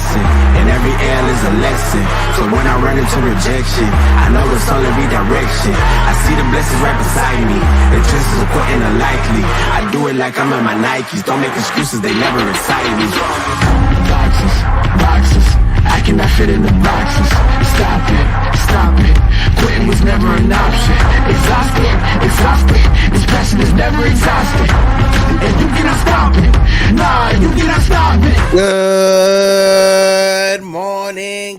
blessing, and every L is a lesson. So when I run into rejection, I know it's only redirection. I see the blessings right beside me, the chances of quitting are likely. I do it like I'm in my Nikes, don't make excuses, they never excite me. Boxes, boxes, I cannot fit in the boxes. Stop it, stop it, quitting was never an option. Exhausted, exhausted, this passion is never exhausted. And you cannot stop it, nah, you cannot stop it.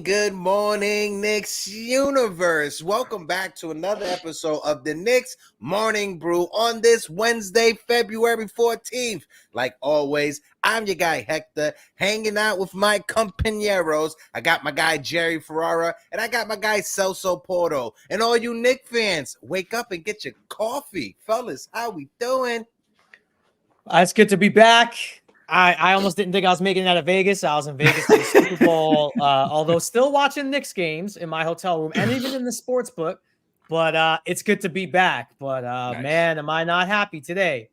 Good morning, Knicks universe. Welcome back to another episode of the Knicks Morning Brew on this Wednesday, February 14th. Like always, I'm your guy Hector, hanging out with my compañeros. I got my guy Jerry Ferrara, and I got my guy Celso Porto. And all you Knicks fans, wake up and get your coffee. Fellas, how we doing? It's good to be back. I almost didn't think I was making it out of Vegas. I was in Vegas for the Super Bowl, although still watching Knicks games in my hotel room and even in the sports book. But it's good to be back. But nice. Man, am I not happy today?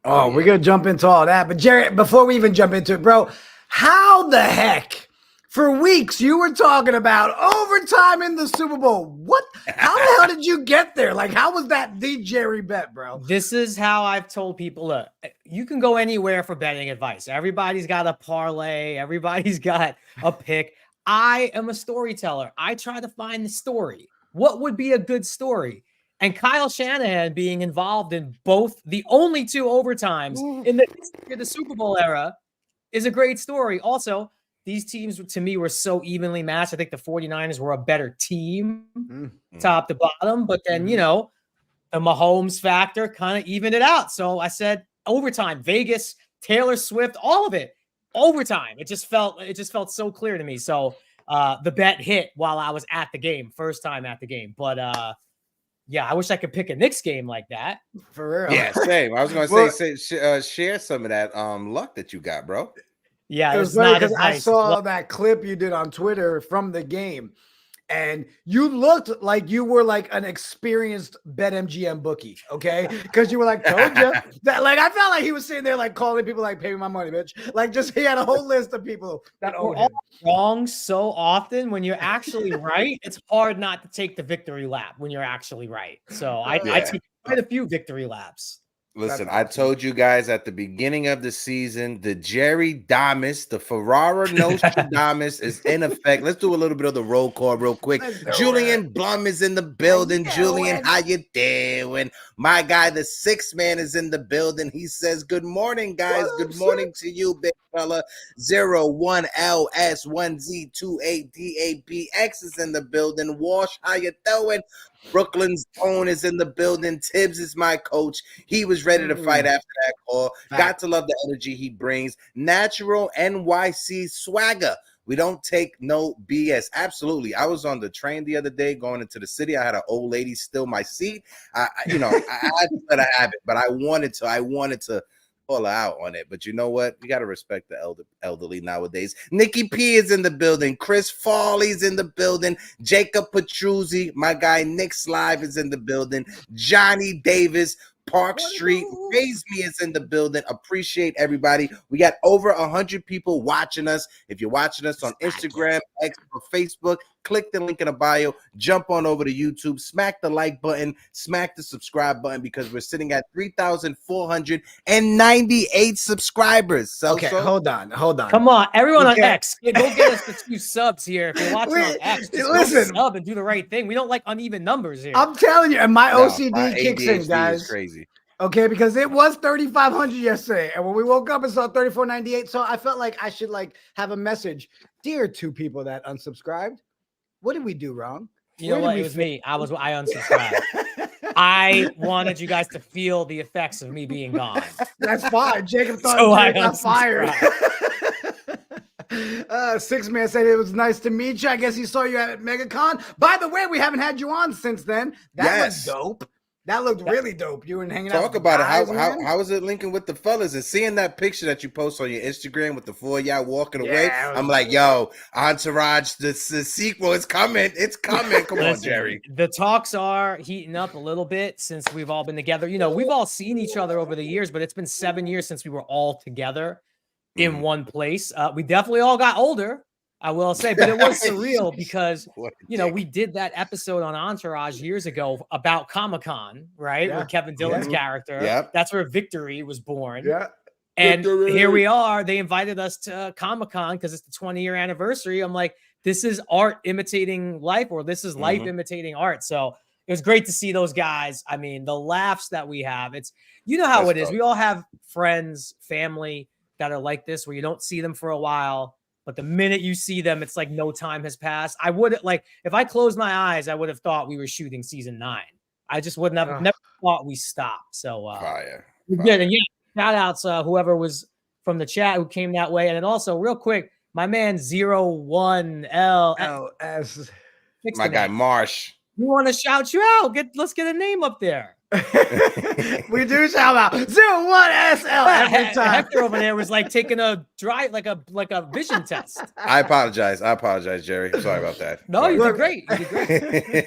Oh, we're going to jump into all that. But Jerry, before we even jump into it, bro, how the heck for weeks you were talking about overtime in the Super Bowl? What? How the hell did you get there? Like, how was that the Jerry bet, bro? This is how I've told people, look, you can go anywhere for betting advice. Everybody's got a parlay. Everybody's got a pick. I am a storyteller. I try to find the story. What would be a good story? And Kyle Shanahan being involved in both the only two overtimes in the Super Bowl era is a great story. Also, these teams, to me, were so evenly matched. I think the 49ers were a better team, top to bottom. But then, you know, the Mahomes factor kind of evened it out. So I said overtime, Vegas, Taylor Swift, all of it, overtime. It just felt so clear to me. So the bet hit while I was at the game, first time at the game. But yeah, I wish I could pick a Knicks game like that. For real. Yeah, same. I was going to say, share some of that luck that you got, bro. Yeah, it was funny because I saw that clip you did on Twitter from the game, and you looked like you were like an experienced BetMGM bookie, okay? Because you were like, told you that. Like, I felt like he was sitting there like calling people like, pay me my money, bitch. Like, just he had a whole list of people that owed him. Wrong so often. When you're actually right, it's hard not to take the victory lap when you're actually right. So I took quite a few victory laps. Listen, I told you guys at the beginning of the season, the Jerry Damas, the Ferrara Nostradamus is in effect. Let's do a little bit of the roll call real quick. Julian Blum is in the building. Julian, how you doing? My guy, the sixth man, is in the building. He says, good morning, guys. Good morning to you, big fella. 01LS1Z28DABX is in the building. Wash, how you doing? Brooklyn's own is in the building. Tibbs is my coach. He was ready to fight after that call. Got to love the energy he brings. Natural NYC swagger. We don't take no BS. Absolutely. I was on the train the other day going into the city. I had an old lady steal my seat. I had to let her have it, but I wanted to pull out on it. But you know what? We got to respect the elderly nowadays. Nikki P is in the building. Chris Farley's in the building. Jacob Petruzzi, my guy Nick's Live is in the building. Johnny Davis, Park Street, Raise Me is in the building. Appreciate everybody. We got over 100 people watching us. If you're watching us on Instagram, X, or Facebook, click the link in the bio. Jump on over to YouTube. Smack the like button. Smack the subscribe button because we're sitting at 3,498 subscribers. So, okay, hold on. Come on, everyone on X, go get us the 2 subs here. If you're watching on X, just sub and do the right thing. We don't like uneven numbers here. I'm telling you, and my OCD kicks in, guys. Is crazy. Okay, because it was 3,500 yesterday, and when we woke up and saw 3,498, so I felt like I should like have a message, dear 2 people that unsubscribed. What did we do wrong? You know what? It was me. I unsubscribed. I wanted you guys to feel the effects of me being gone. That's fine. Jacob thought I got fired. Six Man said it was nice to meet you. I guess he saw you at MegaCon. By the way, we haven't had you on since then. That was dope. That looked really dope. You were hanging out. Talk about it. How is it linking with the fellas? And seeing that picture that you post on your Instagram with the 4 of y'all walking away, I'm like, yo, Entourage, the sequel is coming. It's coming. Come on, Jerry. The talks are heating up a little bit since we've all been together. You know, we've all seen each other over the years, but it's been 7 years since we were all together in one place. We definitely all got older. I will say, but it was surreal because, you know, we did that episode on Entourage years ago about Comic-Con, right? Yeah. With Kevin Dillon's character. Yep. That's where Victory was born. Yeah. And here we are. They invited us to Comic-Con because it's the 20-year anniversary. I'm like, this is art imitating life, or this is life imitating art. So it was great to see those guys. I mean, the laughs that we have, it's, you know how it is. We all have friends, family that are like this, where you don't see them for a while, but the minute you see them, it's like no time has passed. I would, like, if I closed my eyes, I would have thought we were shooting season 9. I just would never thought we stopped. So Fire. good. And yeah, shout outs whoever was from the chat who came that way. And then also real quick, my man 01LS, my guy Marsh. We want to shout you out. Let's get a name up there. We do shout out 01SL every time. Hector over there was like taking a like a vision test. I apologize, Jerry. Sorry about that. No, Sorry. you did great. You did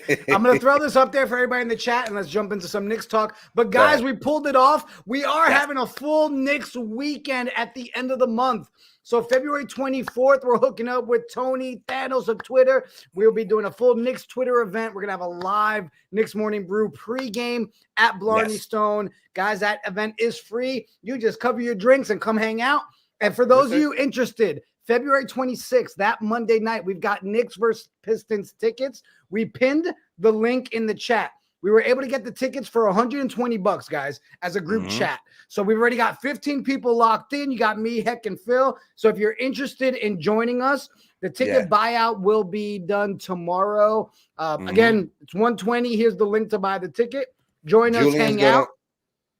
great. I'm gonna throw this up there for everybody in the chat, and let's jump into some Knicks talk. But guys, we pulled it off. We are having a full Knicks weekend at the end of the month. So February 24th, we're hooking up with Tony Thanos of Twitter. We'll be doing a full Knicks Twitter event. We're going to have a live Knicks Morning Brew pregame at Blarney Stone. Guys, that event is free. You just cover your drinks and come hang out. And for those of you interested, February 26th, that Monday night, we've got Knicks versus Pistons tickets. We pinned the link in the chat. We were able to get the tickets for $120, guys, as a group chat. So we've already got 15 people locked in. You got me, Heck, and Phil. So if you're interested in joining us, the ticket buyout will be done tomorrow. Again, it's $120. Here's the link to buy the ticket. Join us, hang out.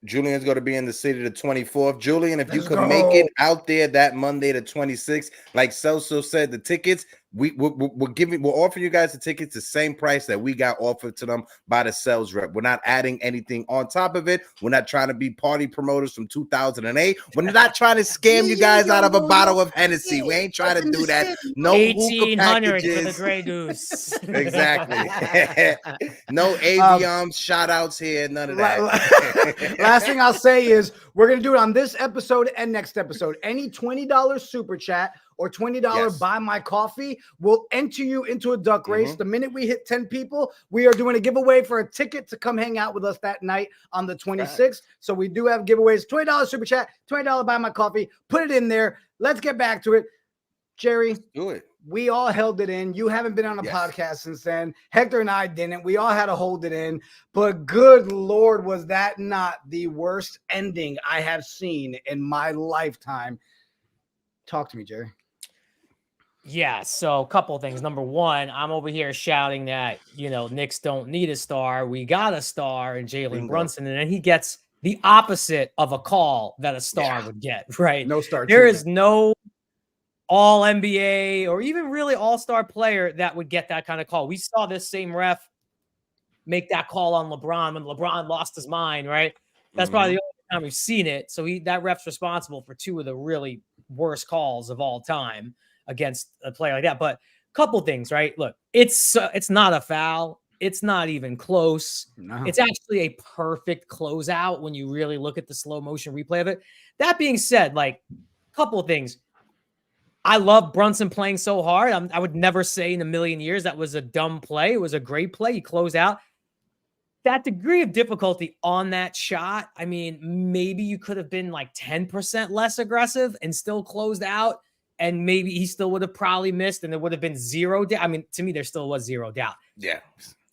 Julian's going to be in the city the 24th. Julian, if you could make it out there that Monday the 26th, like Celso said, the tickets, we're offering you guys the tickets the same price that we got offered to them by the sales rep. We're not adding anything on top of it. We're not trying to be party promoters from 2008. We're not trying to scam you guys out of a bottle of Hennessy. We ain't trying to do that. No 1800 for the Grey Goose. Exactly. No Aviom shout outs here. None of that. Last thing I'll say is we're going to do it on this episode and next episode. Any $20 super chat or $20 buy my coffee will enter you into a duck race. The minute we hit 10 people, we are doing a giveaway for a ticket to come hang out with us that night on the 26th. So we do have giveaways. $20 super chat, $20 buy my coffee. Put it in there. Let's get back to it. Jerry, do it. We all held it in. You haven't been on a podcast since then. Hector and I didn't. We all had to hold it in. But good Lord, was that not the worst ending I have seen in my lifetime? Talk to me, Jerry. Yeah, so a couple of things. Number one, I'm over here shouting that, you know, Knicks don't need a star. We got a star in Jalen Brunson. And then he gets the opposite of a call that a star would get, right? No star. There is no all NBA or even really all-star player that would get that kind of call. We saw this same ref make that call on LeBron when LeBron lost his mind, right? That's probably the only time we've seen it. So that ref's responsible for 2 of the really worst calls of all time against a player like that. But a couple things, right? Look, it's not a foul. It's not even close. No. It's actually a perfect closeout when you really look at the slow motion replay of it. That being said, like, a couple of things. I love Brunson playing so hard. I would never say in a million years that was a dumb play. It was a great play. He closed out. That degree of difficulty on that shot, I mean, maybe you could have been like 10% less aggressive and still closed out. And maybe he still would have probably missed and there would have been 0 doubt. I mean, to me, there still was 0 doubt. Yeah.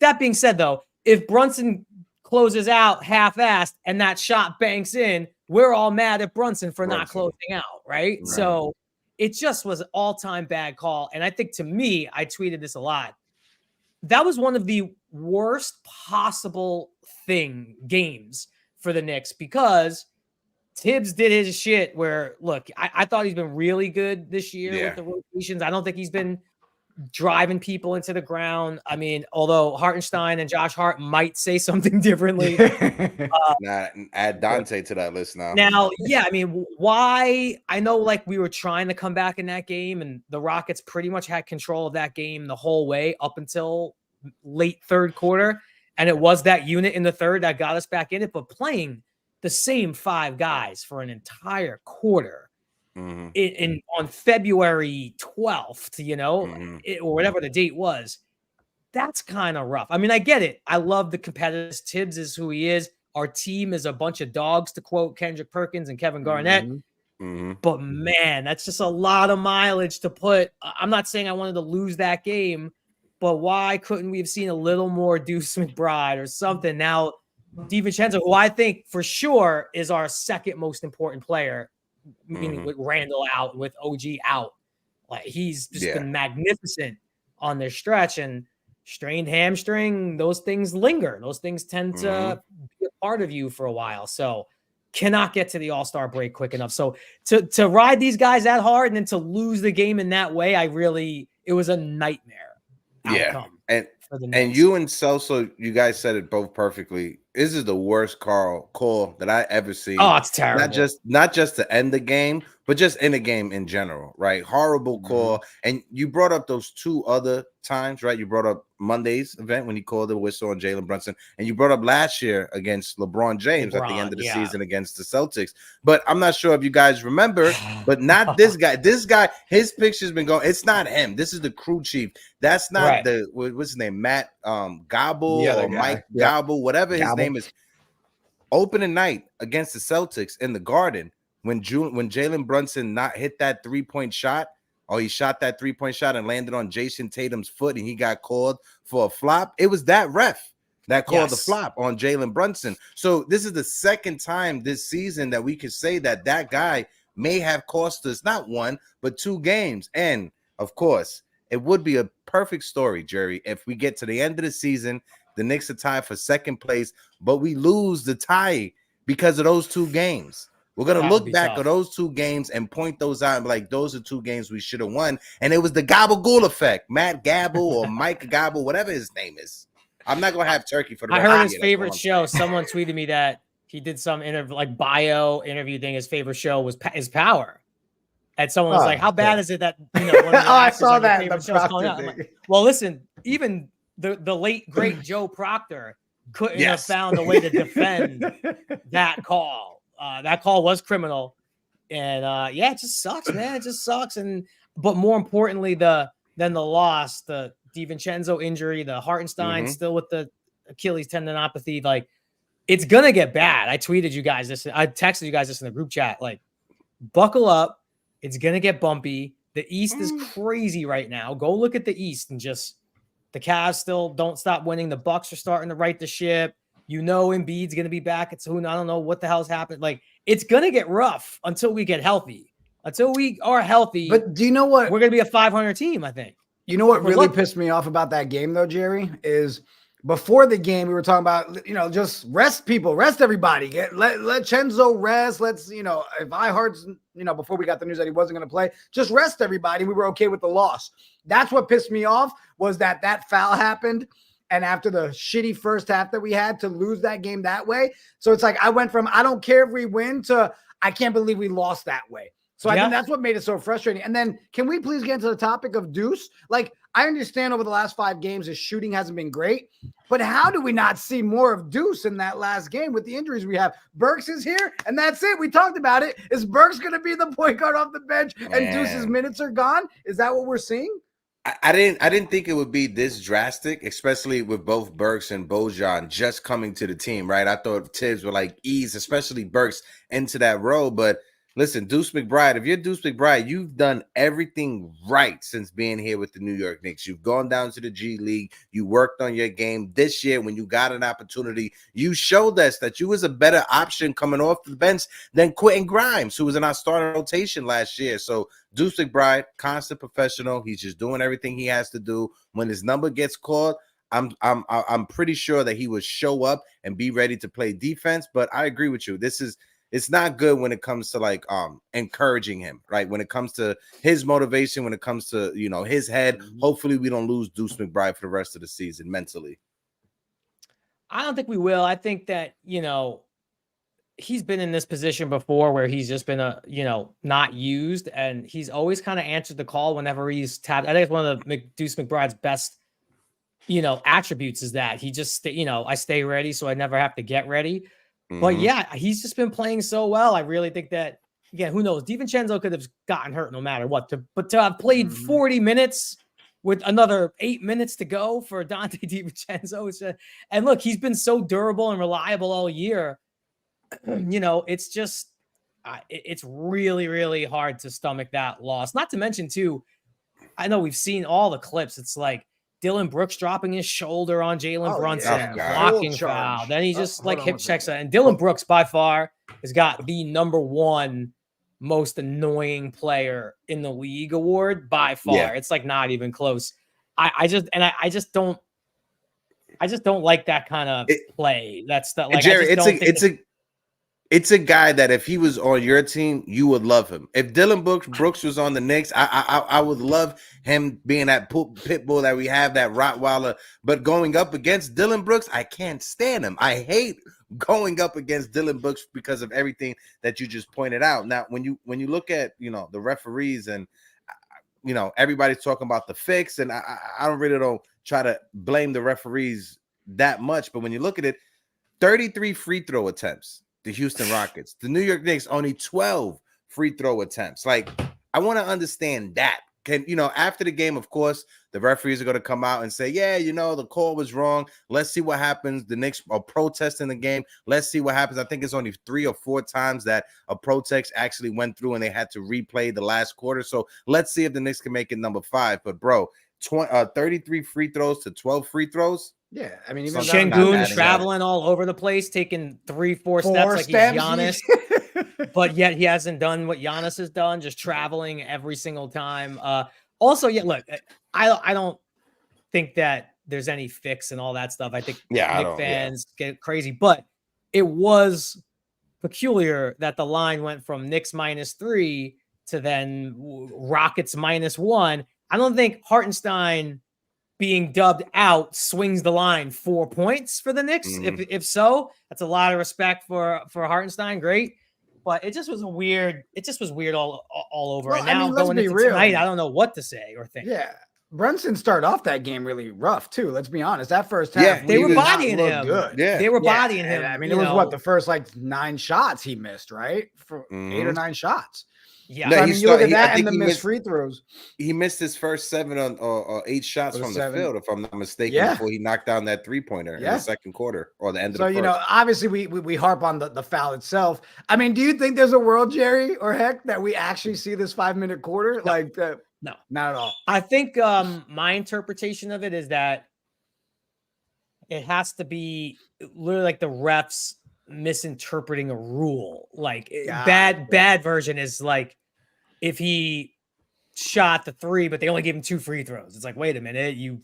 That being said, though, if Brunson closes out half-assed and that shot banks in, we're all mad at Brunson for not closing out, right? So it just was an all-time bad call. And I think, to me, I tweeted this a lot. That was one of the worst possible games for the Knicks because Tibbs did his shit where, look, I thought he's been really good this year with the rotations. I don't think he's been driving people into the ground. I mean, although Hartenstein and Josh Hart might say something differently. Add Dante to that list now. Now, yeah, I mean, why? I know, like, we were trying to come back in that game, and the Rockets pretty much had control of that game the whole way up until late third quarter, and it was that unit in the third that got us back in it, but playing the same 5 guys for an entire quarter on February 12th, you know, or whatever the date was. That's kind of rough. I mean, I get it. I love the competitors. Tibbs is who he is. Our team is a bunch of dogs, to quote Kendrick Perkins and Kevin Garnett. But man, that's just a lot of mileage to put. I'm not saying I wanted to lose that game, but why couldn't we have seen a little more Deuce McBride or something? Now, DiVincenzo, who I think for sure is our second most important player, meaning with Randle out, with OG out, like he's just been magnificent on this stretch. And strained hamstring, those things linger. Those things tend to be a part of you for a while. So cannot get to the All-Star break quick enough. So to ride these guys that hard and then to lose the game in that way, it was a nightmare outcome. And you and Celso, you guys said it both perfectly. This is the worst call that I ever seen. Oh, it's terrible. Not just to end the game, but just in the game in general, right? Horrible call. And you brought up those two other times, right? You brought up Monday's event when he called the whistle on Jalen Brunson, and you brought up last year against LeBron James at the end of the season against the Celtics. But I'm not sure if you guys remember, but not this guy. This guy, his picture's been going. It's not him. This is the crew chief. That's not what's his name? Matt Gobble or Mike Gobble, whatever his name is. Opening night against the Celtics in the Garden, when Jalen Brunson not hit that 3-point shot, or he shot that 3-point shot and landed on Jason Tatum's foot and he got called for a flop. It was that ref that called the flop on Jalen Brunson. So this is the second time this season that we could say that guy may have cost us not one, but 2 games. And of course, it would be a perfect story, Jerry, if we get to the end of the season, the Knicks are tied for second place, but we lose the tie because of those 2 games. We're going to look back at those 2 games and point those out and be like, those are 2 games we should have won. And it was the Gabagool effect. Matt Gabble or Mike Gabble, whatever his name is. I'm not going to have turkey for the rest I heard of his favorite show. Someone tweeted me that he did some bio interview thing. His favorite show was his Power. And someone was like, how bad is it that, one of the I saw that. Like, well, listen, even the late, great Joe Proctor couldn't have found a way to defend that call. That call was criminal, and it just sucks, man. It just sucks. But more importantly, than the loss, the DiVincenzo injury, the Hartenstein still with the Achilles tendinopathy. Like, it's gonna get bad. I tweeted you guys this. I texted you guys this in the group chat. Like, buckle up. It's gonna get bumpy. The East is crazy right now. Go look at the East and just the Cavs still don't stop winning. The Bucks are starting to right the ship. Embiid's going to be back. I don't know what the hell's happened. Like, it's going to get rough until we get healthy. Until we are healthy. But do you know what? We're going to be a 500 team, I think. You know what really pissed me off about that game, though, Jerry, is before the game, we were talking about, just rest people, rest everybody. Let Chenzo rest. Let's, if iHeart's, before we got the news that he wasn't going to play, just rest everybody. We were okay with the loss. That's what pissed me off, was that foul happened. And after the shitty first half that we had, to lose that game that way. So it's like, I went from, I don't care if we win, to I can't believe we lost that way. So I think that's what made it so frustrating. And then can we please get into the topic of Deuce? Like, I understand over the last 5 games, his shooting hasn't been great, but how do we not see more of Deuce in that last game with the injuries we have? Burks is here, and that's it. We talked about it. Is Burks going to be the point guard off the bench and Deuce's minutes are gone? Is that what we're seeing? I didn't think it would be this drastic, especially with both Burks and Bojan just coming to the team, right? I thought Tibbs would like ease, especially Burks, into that role. But listen, Deuce McBride, if you're Deuce McBride, you've done everything right since being here with the New York Knicks. You've gone down to the G League. You worked on your game this year when you got an opportunity. You showed us that you was a better option coming off the bench than Quentin Grimes, who was in our starting rotation last year. So Deuce McBride, constant professional. He's just doing everything he has to do. When his number gets called, I'm pretty sure that he would show up and be ready to play defense. But I agree with you. It's not good when it comes to like encouraging him, right? When it comes to his motivation, when it comes to his head. Hopefully we don't lose Deuce McBride for the rest of the season mentally. I don't think we will. I think that he's been in this position before where he's just been not used, and he's always kind of answered the call whenever he's tapped. I think it's one of the Deuce McBride's best attributes is that he just I stay ready so I never have to get ready. But yeah, he's just been playing so well. I really think that again, who knows? DiVincenzo could have gotten hurt no matter what. But to have played 40 minutes with another 8 minutes to go for Dante DiVincenzo, and look, he's been so durable and reliable all year. It's just it's really, really hard to stomach that loss. Not to mention, too, I know we've seen all the clips. It's like Dylan Brooks dropping his shoulder on Jalen Brunson, blocking foul. Then he just hip checks it. And Dylan Brooks, by far, has got the #1 most annoying player in the league award by far. Yeah. It's like not even close. I just don't like that kind of play. That's the like Jerry, it's a guy that if he was on your team, you would love him. If Dylan Brooks was on the Knicks, I would love him being that pit bull that we have, that Rottweiler. But going up against Dylan Brooks, I can't stand him. I hate going up against Dylan Brooks because of everything that you just pointed out. Now, when you look at the referees and everybody's talking about the fix, and I don't try to blame the referees that much, but when you look at it, 33 free throw attempts. The Houston Rockets, the New York Knicks, only 12 free throw attempts. Like, I want to understand that. After the game, of course, the referees are going to come out and say, yeah, the call was wrong. Let's see what happens. The Knicks are protesting the game. Let's see what happens. I think it's only 3 or 4 times that a protest actually went through and they had to replay the last quarter. So let's see if the Knicks can make it number 5. But, bro, 33 free throws to 12 free throws. Yeah, I mean, even Şengün traveling all over the place, taking 3-4 steps like he's Giannis, but yet he hasn't done what Giannis has done, just traveling every single time. Also, look, I don't think that there's any fix and all that stuff. I think Knicks fans get crazy, but it was peculiar that the line went from Knicks -3 to then Rockets -1. I don't think Hartenstein being dubbed out swings the line 4 points for the Knicks. If so, that's a lot of respect for Hartenstein. Great. But it just was weird all over. Well, and now going into tonight, I don't know what to say or think. Yeah. Brunson started off that game really rough too. Let's be honest. That first half, they were bodying him. Good. Yeah. They were bodying him. I mean, it was the first 9 shots he missed, right? For 8 or 9 shots. Yeah, so, you look at that and the missed free throws. He missed his first 7 or 8 shots from the field, if I'm not mistaken, before he knocked down that 3-pointer in the second quarter or the end of the first. So, obviously we harp on the foul itself. I mean, do you think there's a world, Jerry or Heck, that we actually see this 5-minute quarter? No. No, not at all. I think my interpretation of it is that it has to be literally like the refs misinterpreting a rule. Like bad version is like, if he shot the 3, but they only gave him 2 free throws. It's like, wait a minute, you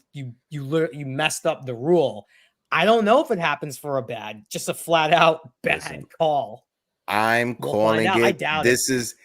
messed up the rule. I don't know if it happens for just a flat out bad call. I'm calling it. I doubt this is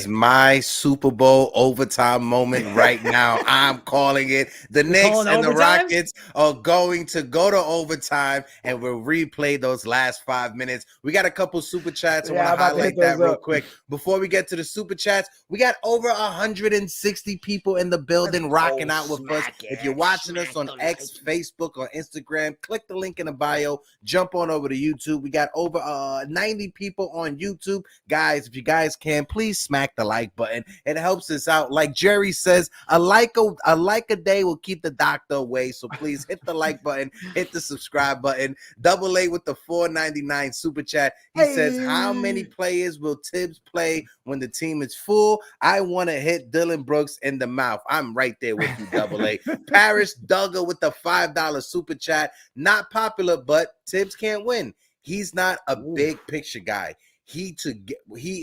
my Super Bowl overtime moment right now. I'm calling it. The Knicks and the Rockets are going to go to overtime, and we'll replay those last 5 minutes. We got a couple super chats. I want to highlight that real quick. Before we get to the super chats, we got over 160 people in the building rocking out with us. If you're watching us on X, Facebook, or Instagram, click the link in the bio. Jump on over to YouTube. We got over 90 people on YouTube. Guys, if you guys can, please smack the like button. It helps us out. Like Jerry says, a like a day will keep the doctor away. So please hit the like button, hit the subscribe button. Double A with the $4.99 super chat. He says, how many players will Tibbs play when the team is full? I want to hit Dylan Brooks in the mouth. I'm right there with you, Double A. Paris Duggar with the $5 super chat. Not popular, but Tibbs can't win. He's not a big picture guy. He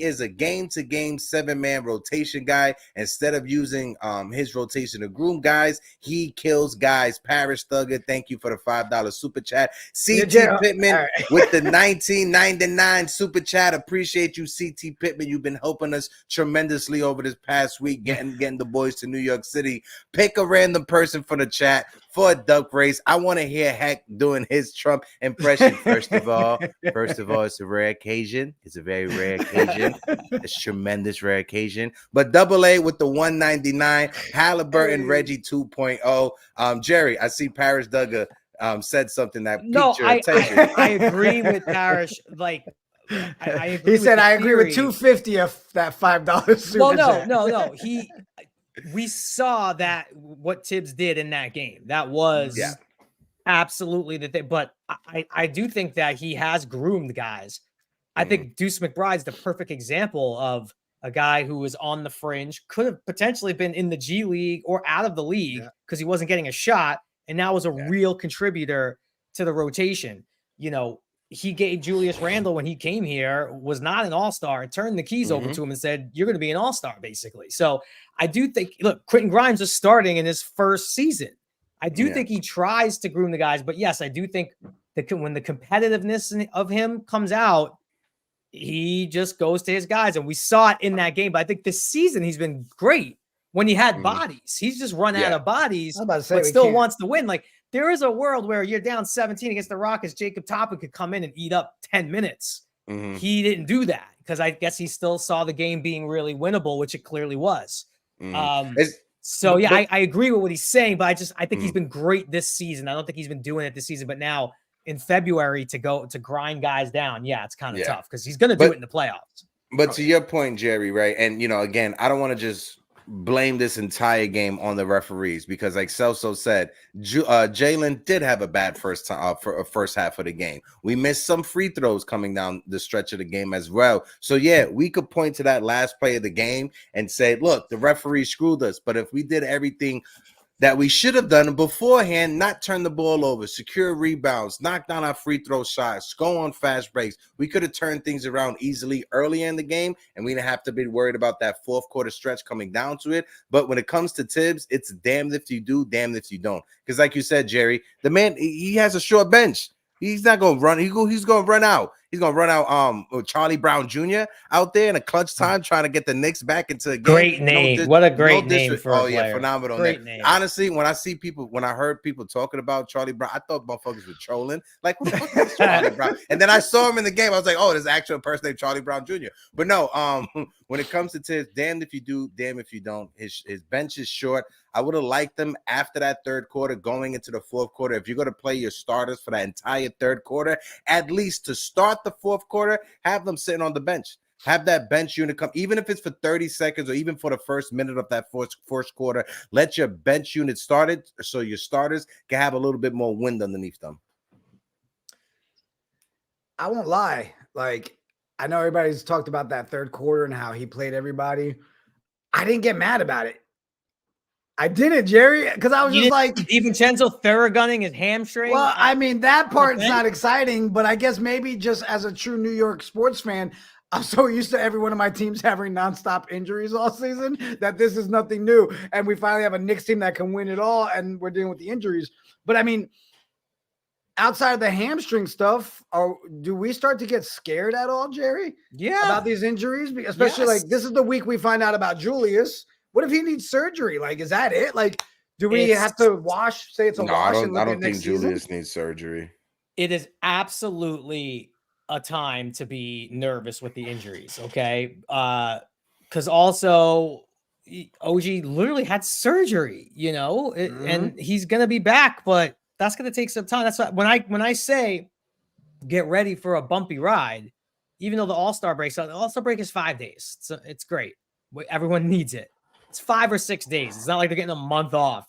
is a game-to-game 7-man rotation guy. Instead of using his rotation to groom guys, he kills guys. Paris Thugger, thank you for the $5 super chat. CT Pittman with the $19.99 super chat. Appreciate you, CT Pittman. You've been helping us tremendously over this past week, getting the boys to New York City. Pick a random person for the chat for a duck race. I want to hear Heck doing his Trump impression. First of all, it's a rare occasion. It's a very rare occasion. It's a tremendous rare occasion. But Double A with the $1.99. Halliburton Reggie 2.0. Jerry, I see Paris Duggar said something that piqued your attention. I agree with Parrish. Like, I agree He said, the "I agree with theory. $250 of that $5 super Well, chat." no. We saw that what Tibbs did in that game. That was absolutely the thing. But I do think that he has groomed guys. I think Deuce McBride's the perfect example of a guy who was on the fringe, could have potentially been in the G League or out of the league because he wasn't getting a shot, and now was a real contributor to the rotation. You know, he gave Julius Randle when he came here, was not an all-star, and turned the keys over to him and said, "You're going to be an all-star," basically. So I do think, look, Quentin Grimes is starting in his first season. I do think he tries to groom the guys, but yes, I do think that when the competitiveness of him comes out, he just goes to his guys, and we saw it in that game. But I think this season he's been great when he had bodies. He's just run out of bodies, but still wants to win. Like, there is a world where you're down 17 against the Rockets. Jacob Toppin could come in and eat up 10 minutes. He didn't do that because I guess he still saw the game being really winnable, which it clearly was. So yeah, I agree with what he's saying, but I think he's been great this season. I don't think he's been doing it this season, but now in February to go to grind guys down, it's kind of tough because he's going to do it in the playoffs. But to your point, Jerry, right? And again, I don't want to just blame this entire game on the referees because, like Celso said, Jalen did have a bad first half of the game. We missed some free throws coming down the stretch of the game as well. So yeah, we could point to that last play of the game and say, look, the referee screwed us. But if we did everything that we should have done beforehand, not turn the ball over, secure rebounds, knock down our free throw shots, go on fast breaks, we could have turned things around easily earlier in the game, and we didn't have to be worried about that fourth quarter stretch coming down to it. But when it comes to Tibbs, it's damned if you do, damned if you don't. Because like you said, Jerry, the man, he has a short bench. He's not going to run. He's going to run out. He's going to run out Charlie Brown Jr. out there in a clutch time trying to get the Knicks back into the game. Great name. What a great name for a player. Phenomenal name. Honestly, when I heard people talking about Charlie Brown, I thought motherfuckers were trolling. Like, who the fuck is Charlie Brown? And then I saw him in the game. I was like, oh, there's actually a person named Charlie Brown Jr. But no, when it comes to Tibbs, damned if you do, damned if you don't. His bench is short. I would have liked them after that third quarter going into the fourth quarter. If you're going to play your starters for that entire third quarter, at least to start the fourth quarter, have them sitting on the bench. Have that bench unit come, even if it's for 30 seconds or even for the first minute of that first quarter. Let your bench unit start it so your starters can have a little bit more wind underneath them. I won't lie. Like, I know everybody's talked about that third quarter and how he played everybody. I didn't get mad about it. I didn't, Jerry, because I was just like, DiVincenzo Theragunning his hamstring. Well, I mean, that part's not exciting, but I guess maybe just as a true New York sports fan, I'm so used to every one of my teams having nonstop injuries all season that this is nothing new. And we finally have a Knicks team that can win it all, and we're dealing with the injuries. But I mean, outside of the hamstring stuff, do we start to get scared at all, Jerry? Yeah. About these injuries? Especially like this is the week we find out about Julius. What if he needs surgery? Like, is that it? Like, do we have to say it's a wash? I don't think Julius needs surgery. It is absolutely a time to be nervous with the injuries, okay? Because also OG literally had surgery, and he's gonna be back, but that's gonna take some time. That's why when I say get ready for a bumpy ride, even though the All-Star break is 5 days, so it's great. Everyone needs it. It's 5 or 6 days. It's not like they're getting a month off,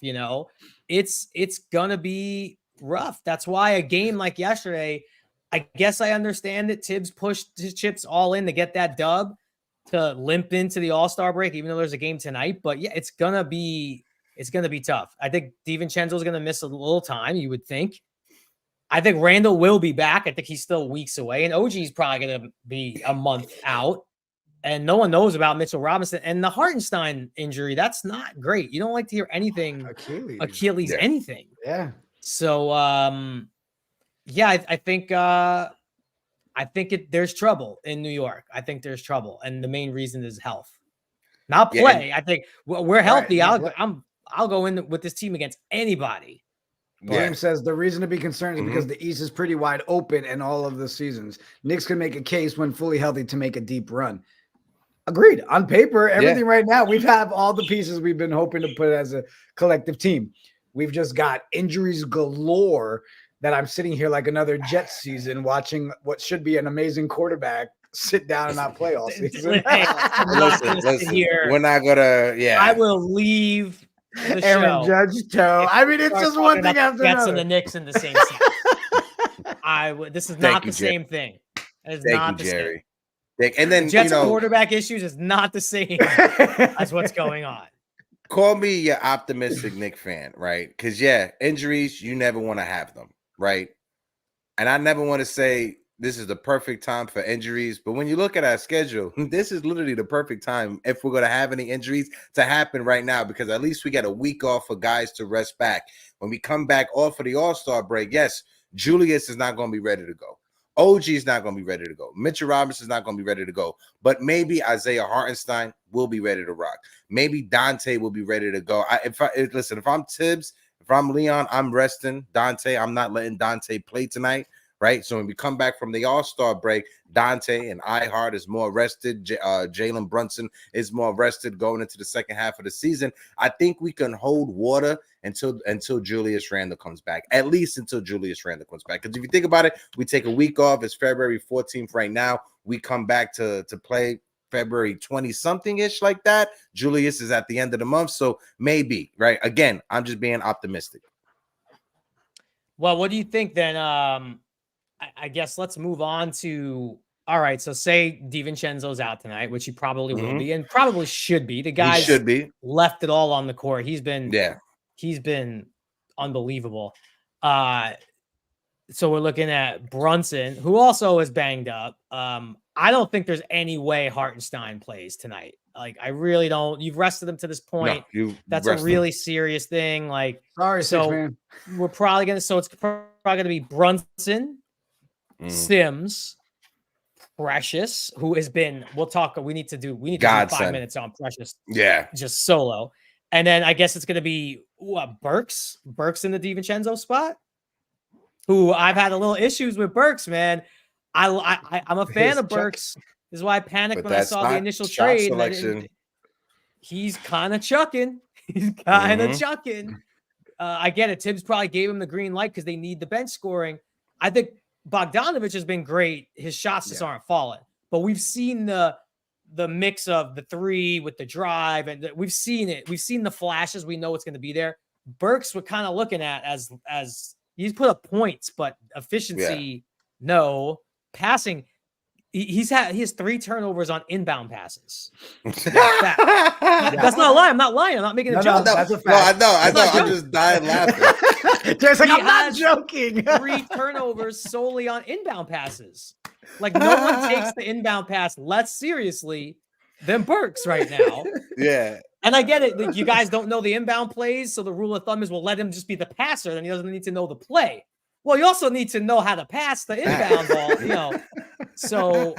It's gonna be rough. That's why a game like yesterday, I guess I understand that Tibbs pushed his chips all in to get that dub to limp into the All-Star break, even though there's a game tonight. But yeah, it's gonna be tough. I think DiVincenzo's gonna miss a little time, you would think. I think Randle will be back. I think he's still weeks away, and OG's probably gonna be a month out. And no one knows about Mitchell Robinson and the Hartenstein injury. That's not great. You don't like to hear anything Achilles anything. Yeah. So, I think there's trouble in New York. I think there's trouble, and the main reason is health, not play. I think we're healthy. Right. I'll go in with this team against anybody. James says the reason to be concerned is because the East is pretty wide open in all of the seasons. Knicks can make a case when fully healthy to make a deep run. Agreed. On paper, everything right now, we've had all the pieces we've been hoping to put as a collective team. We've just got injuries galore that I'm sitting here like another Jets season watching what should be an amazing quarterback sit down and not play all season. Listen, here. We're not gonna. Yeah, I will leave the Aaron show. Judge toe. I mean, it's just one thing after Jets another. and the Knicks in the same season. I would. This is not the same thing. It's not the same. And then the Jets quarterback issues is not the same as what's going on. Call me your optimistic Knicks fan, right? Because injuries, you never want to have them, right? And I never want to say this is the perfect time for injuries, but when you look at our schedule, this is literally the perfect time if we're going to have any injuries to happen right now, because at least we got a week off for guys to rest back. When we come back off of the All-Star break, yes, Julius is not going to be ready to go. OG is not going to be ready to go. Mitchell Robinson is not going to be ready to go. But maybe Isaiah Hartenstein will be ready to rock. Maybe Dante will be ready to go. Listen, if I'm Tibbs, if I'm Leon, I'm resting Dante. I'm not letting Dante play tonight, right? So when we come back from the All-Star break, Dante and iHeart is more rested. Jalen Brunson is more rested going into the second half of the season. I think we can hold water until Julius Randle comes back, at least until Julius Randle comes back. Because if you think about it, we take a week off. It's February 14th right now. We come back to play February 20-something-ish like that. Julius is at the end of the month, so maybe, right? Again, I'm just being optimistic. Well, what do you think then? I guess let's move on to, all right, so say DiVincenzo's out tonight, which he probably will be and probably should be. The guy should be left it all on the court. He's been unbelievable. So we're looking at Brunson, who also is banged up. I don't think there's any way Hartenstein plays tonight. Like, I really don't. You've rested him to this point. No, that's a really serious thing. Like, sorry, so man. We're probably gonna. So it's probably gonna be Brunson, Sims, Precious, who has been. We'll talk. We need to do 5 minutes on Precious. Yeah, just solo, and then I guess it's gonna be Burks in the DiVincenzo spot. Who I've had a little issues with Burks, man. I'm a fan of Burks. This is why I panicked when I saw the initial trade. He's kind of chucking. I get it. Tibbs probably gave him the green light because they need the bench scoring. I think Bogdanovich has been great. His shots just aren't falling. But we've seen the mix of the three with the drive, and we've seen it. We've seen the flashes. We know it's going to be there. Burks, we're kind of looking at as he's put up points, but efficiency, no. Passing, he has 3 turnovers on inbound passes. That's not a lie. I'm not lying. I'm not making a joke. No, that's a fact. No, I know. I'm just dying laughing. Just like, I'm not joking. 3 turnovers solely on inbound passes. Like, no one takes the inbound pass less seriously than Burks right now. Yeah. And I get it. You guys don't know the inbound plays, so the rule of thumb is we'll let him just be the passer, then he doesn't need to know the play. Well, you also need to know how to pass the inbound ball, So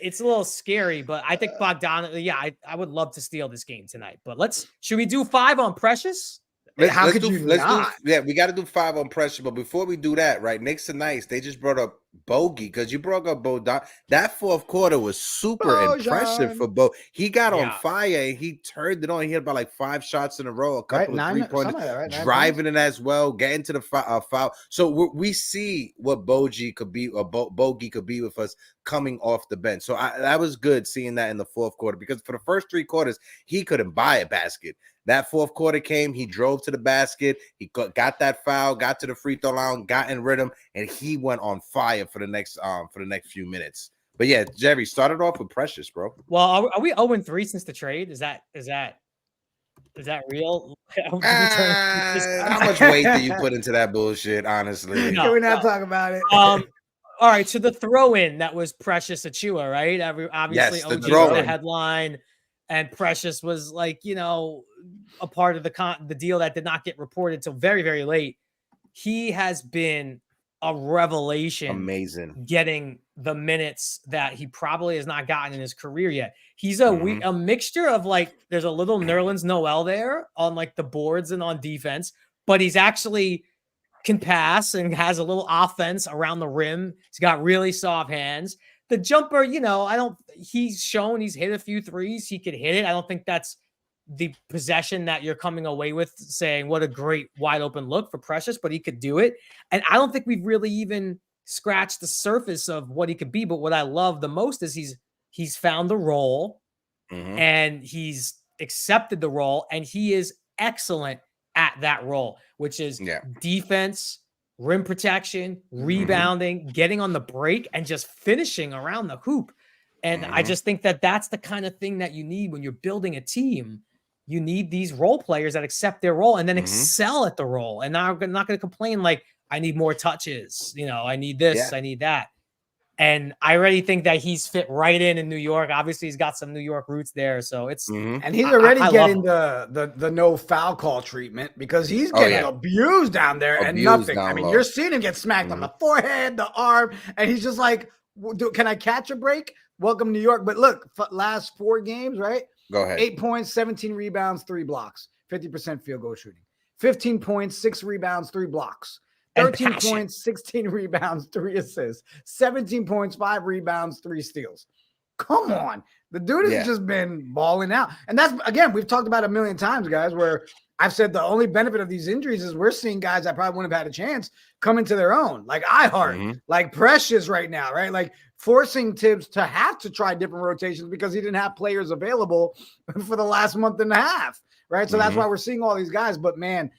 it's a little scary, but I think Bogdanovich, I would love to steal this game tonight. But should we do 5 on Precious? How could you not? We got to do 5 on Precious. But before we do that, right, Knicks and Knights, they just brought up Bogey because you brought up Bodon. That fourth quarter was super impressive for Bo. He got on fire and he turned it on. He had about like 5 shots in a row, a couple of 3-pointers, driving it as well, getting to the foul. So we see what Bogey could be, or Bogey could be with us coming off the bench. So that was good seeing that in the fourth quarter, because for the first 3 quarters, he couldn't buy a basket. That fourth quarter came, he drove to the basket, he got that foul, got to the free throw line, got in rhythm, and he went on fire for the next few minutes. But yeah, Jerry, started off with Precious, bro. Well, are we 0-3 since the trade? Is that real? How much weight do you put into that bullshit, honestly? Can we not talk about it? All right, so the throw-in that was Precious Achiuwa, right? Obviously, yes, the OG was the headline, and Precious was like, a part of the deal that did not get reported till very, very late. He has been a revelation. Amazing. Getting the minutes that he probably has not gotten in his career yet. He's a mixture of, like, there's a little Nerlens Noel there on, like, the boards and on defense, but he's actually can pass and has a little offense around the rim. He's got really soft hands. The jumper, he's shown he's hit a few threes. He could hit it. I don't think that's the possession that you're coming away with saying, what a great wide open look for Precious, but he could do it. And I don't think we've really even scratched the surface of what he could be. But what I love the most is he's found the role and he's accepted the role, and he is excellent at that role, which is defense, rim protection, rebounding, getting on the break, and just finishing around the hoop. And I just think that that's the kind of thing that you need when you're building a team. You need these role players that accept their role and then excel at the role. And now I'm not going to complain like, I need more touches. You know, I need this, I need that. And I already think that he's fit right in New York. Obviously, he's got some New York roots there. So it's and he's already getting the no foul call treatment because he's getting abused down there and nothing. I mean, you're seeing him get smacked on the forehead, the arm, and he's just like, can I catch a break? Welcome, New York. But look, last 4 games, right? Go ahead. 8 points, 17 rebounds, 3 blocks, 50% field goal shooting, 15 points, 6 rebounds, 3 blocks, 13 points, 16 rebounds, 3 assists, 17 points, 5 rebounds, 3 steals. Come on. The dude has just been balling out. And that's, again, we've talked about a million times, guys, where I've said the only benefit of these injuries is we're seeing guys that probably wouldn't have had a chance come into their own, like iHeart, like Precious right now, right? Like forcing Tibbs to have to try different rotations because he didn't have players available for the last month and a half, right? So that's why we're seeing all these guys. But, man,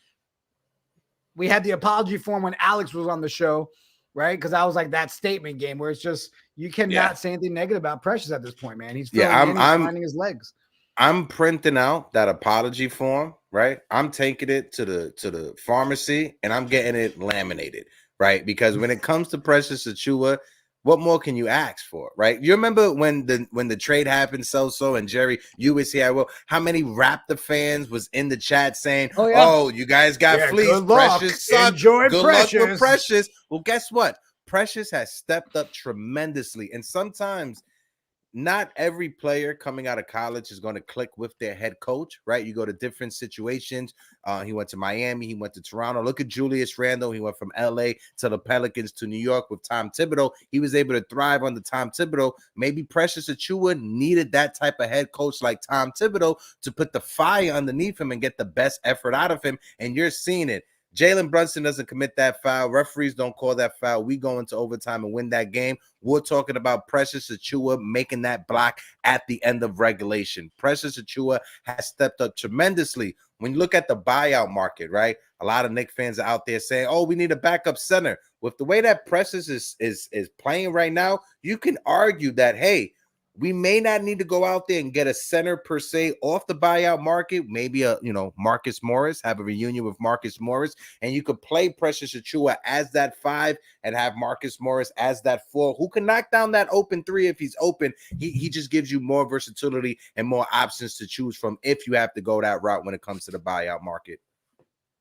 we had the apology form when Alex was on the show, right? Because I was like that statement game where it's just you cannot say anything negative about Precious at this point, man. He's I'm finding his legs. I'm printing out that apology form, right? I'm taking it to the pharmacy and I'm getting it laminated, right? Because when it comes to Precious Achiuwa, what more can you ask for, right? You remember when the trade happened, so and Jerry, you was here. Well, how many Raptor fans was in the chat saying, "Oh, you guys got fleeced. Precious sucked. Good luck with Precious." Well, guess what? Precious has stepped up tremendously, and sometimes not every player coming out of college is going to click with their head coach, right? You go to different situations. He went to Miami. He went to Toronto. Look at Julius Randle. He went from LA to the Pelicans to New York with Tom Thibodeau. He was able to thrive under Tom Thibodeau. Maybe Precious Achiuwa needed that type of head coach like Tom Thibodeau to put the fire underneath him and get the best effort out of him. And you're seeing it. Jalen Brunson doesn't commit that foul. Referees don't call that foul. We go into overtime and win that game. We're talking about Precious Achiuwa making that block at the end of regulation. Precious Achiuwa has stepped up tremendously. When you look at the buyout market, right? A lot of Knicks fans are out there saying, "Oh, we need a backup center." With the way that Precious is playing right now, you can argue that, hey, we may not need to go out there and get a center per se off the buyout market. Maybe Marcus Morris, have a reunion with Marcus Morris, and you could play Precious Achiuwa as that 5 and have Marcus Morris as that 4, who can knock down that open 3 if he's open. He just gives you more versatility and more options to choose from if you have to go that route when it comes to the buyout market.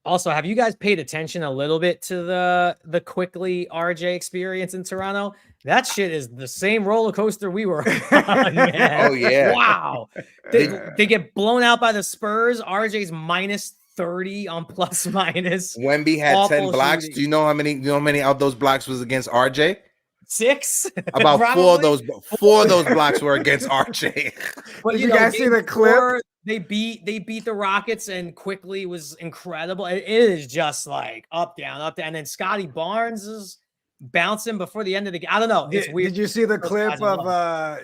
Also, have you guys paid attention a little bit to the Quickley RJ experience in Toronto? That shit is the same roller coaster we were on, man. Oh, yeah. Wow. They get blown out by the Spurs. RJ's minus 30 on plus minus. Wemby had 10 blocks. Shooting. Do you know how many of those blocks was against RJ? 6. About 4 of those blocks were against RJ. But Did you guys see the clip? They beat the Rockets, and Quickley was incredible. It is just like up, down. And then Scotty Barnes is bouncing before the end of the game. I don't know. It's weird. Did you see the clip of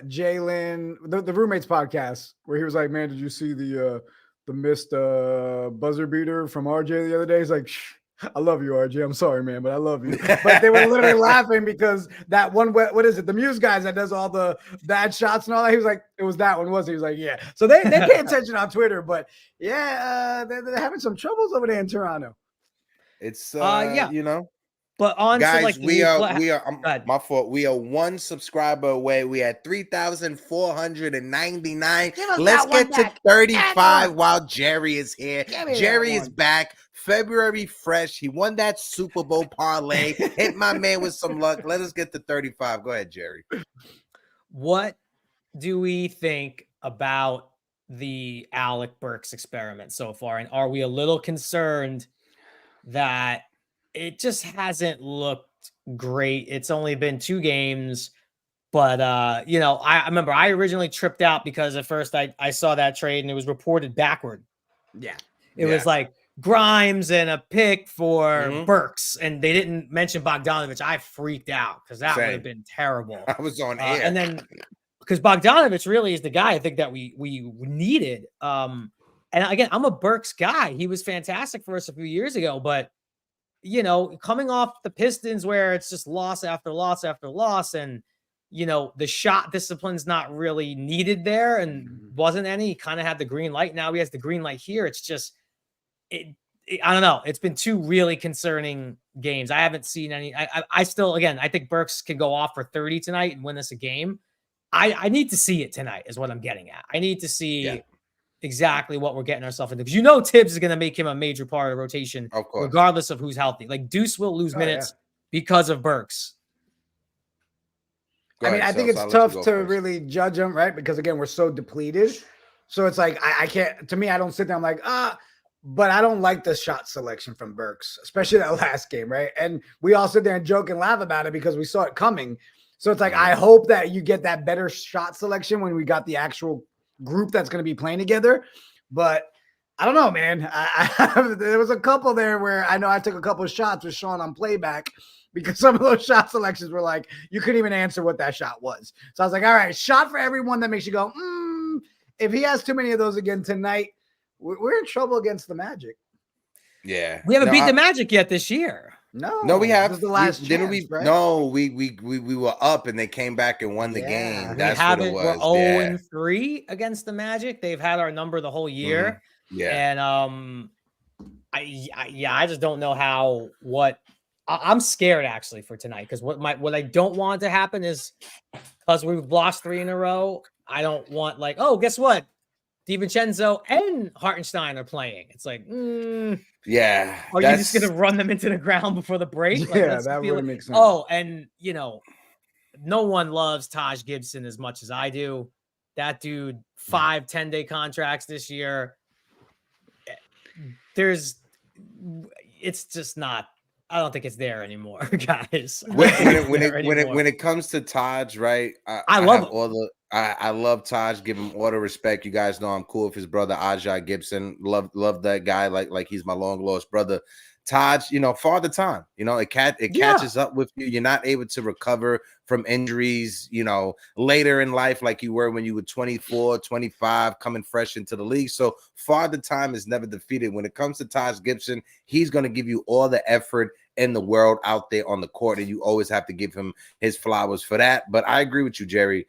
Jalen, the Roommates podcast, where he was like, "Man, did you see the missed buzzer beater from RJ the other day?" He's like, "Shh. I love you, RJ. I'm sorry, man, but I love you." But they were literally laughing because that one, what is it? The Muse guys that does all the bad shots and all that. He was like, it was that one, wasn't he? He was like, yeah. So they pay attention on Twitter, but they're having some troubles over there in Toronto. It's But on guys, to like we are my fault. We are 1 subscriber away. We had 3,499. Let's get to 35 while Jerry is here. Jerry is back. February fresh. He won that Super Bowl parlay. Hit my man with some luck. Let us get to 35. Go ahead, Jerry. What do we think about the Alec Burks experiment so far? And are we a little concerned that it just hasn't looked great? It's only been 2 games. But you know, I remember I originally tripped out because at first I saw that trade and it was reported backward. Yeah. It was like Grimes and a pick for Mhm. Burks, and they didn't mention Bogdanovich. I freaked out because that would have Same. been terrible. I was on air. And then because Bogdanovich really is the guy I think that we needed. And again, I'm a Burks guy. He was fantastic for us a few years ago, but you know, coming off the Pistons where it's just loss after loss after loss, and you know, the shot discipline's not really needed there and wasn't any. He kind of had the green light. Now he has the green light here. It's just, I don't know. It's been two really concerning games. I haven't seen any. I still, again, I think Burks can go off for 30 tonight and win us a game. I need to see it tonight is what I'm getting at. I need to see exactly what we're getting ourselves into. Because you know Tibbs is going to make him a major part of the rotation, Of course. regardless of who's healthy. Like Deuce will lose minutes because of Burks. I mean, I think it's tough to really judge them, right? Because again, we're so depleted. So it's like I can't. To me, I don't sit there. I'm like, but I don't like the shot selection from Burks, especially that last game, right? And we all sit there and joke and laugh about it because we saw it coming. So it's like I hope that you get that better shot selection when we got the actual group that's going to be playing together. But I don't know, man. There was a couple there where I know I took a couple of shots with Sean on playback, because some of those shot selections were like, you couldn't even answer what that shot was. So I was like, all right, shot for everyone that makes you go, if he has too many of those again tonight, we're in trouble against the Magic. Yeah. We haven't beat the Magic yet this year. No, we have. This is the last chance, right? No, we were up and they came back and won the game. That's what it was. We're 0-3 against the Magic. They've had our number the whole year. Yeah. And I just don't know I'm scared actually for tonight, because what I don't want to happen is, because we've lost 3 in a row, I don't want guess what? DiVincenzo and Hartenstein are playing. It's like, yeah. Are you just gonna run them into the ground before the break? Yeah, that wouldn't make sense. Oh, and you know, no one loves Taj Gibson as much as I do. That dude, 5 10-day contracts this year. It's just not. I don't think it's there anymore, guys. When it comes to Taj, right? I love him. I love Taj. Give him all the respect. You guys know I'm cool with his brother Taj Gibson. Love that guy like he's my long lost brother. Taj, Father Time. It catches up with you. You're not able to recover from injuries, later in life like you were when you were 24, 25, coming fresh into the league. So Father Time is never defeated. When it comes to Taj Gibson, he's going to give you all the effort in the world out there on the court, and you always have to give him his flowers for that. But I agree with you, Jerry.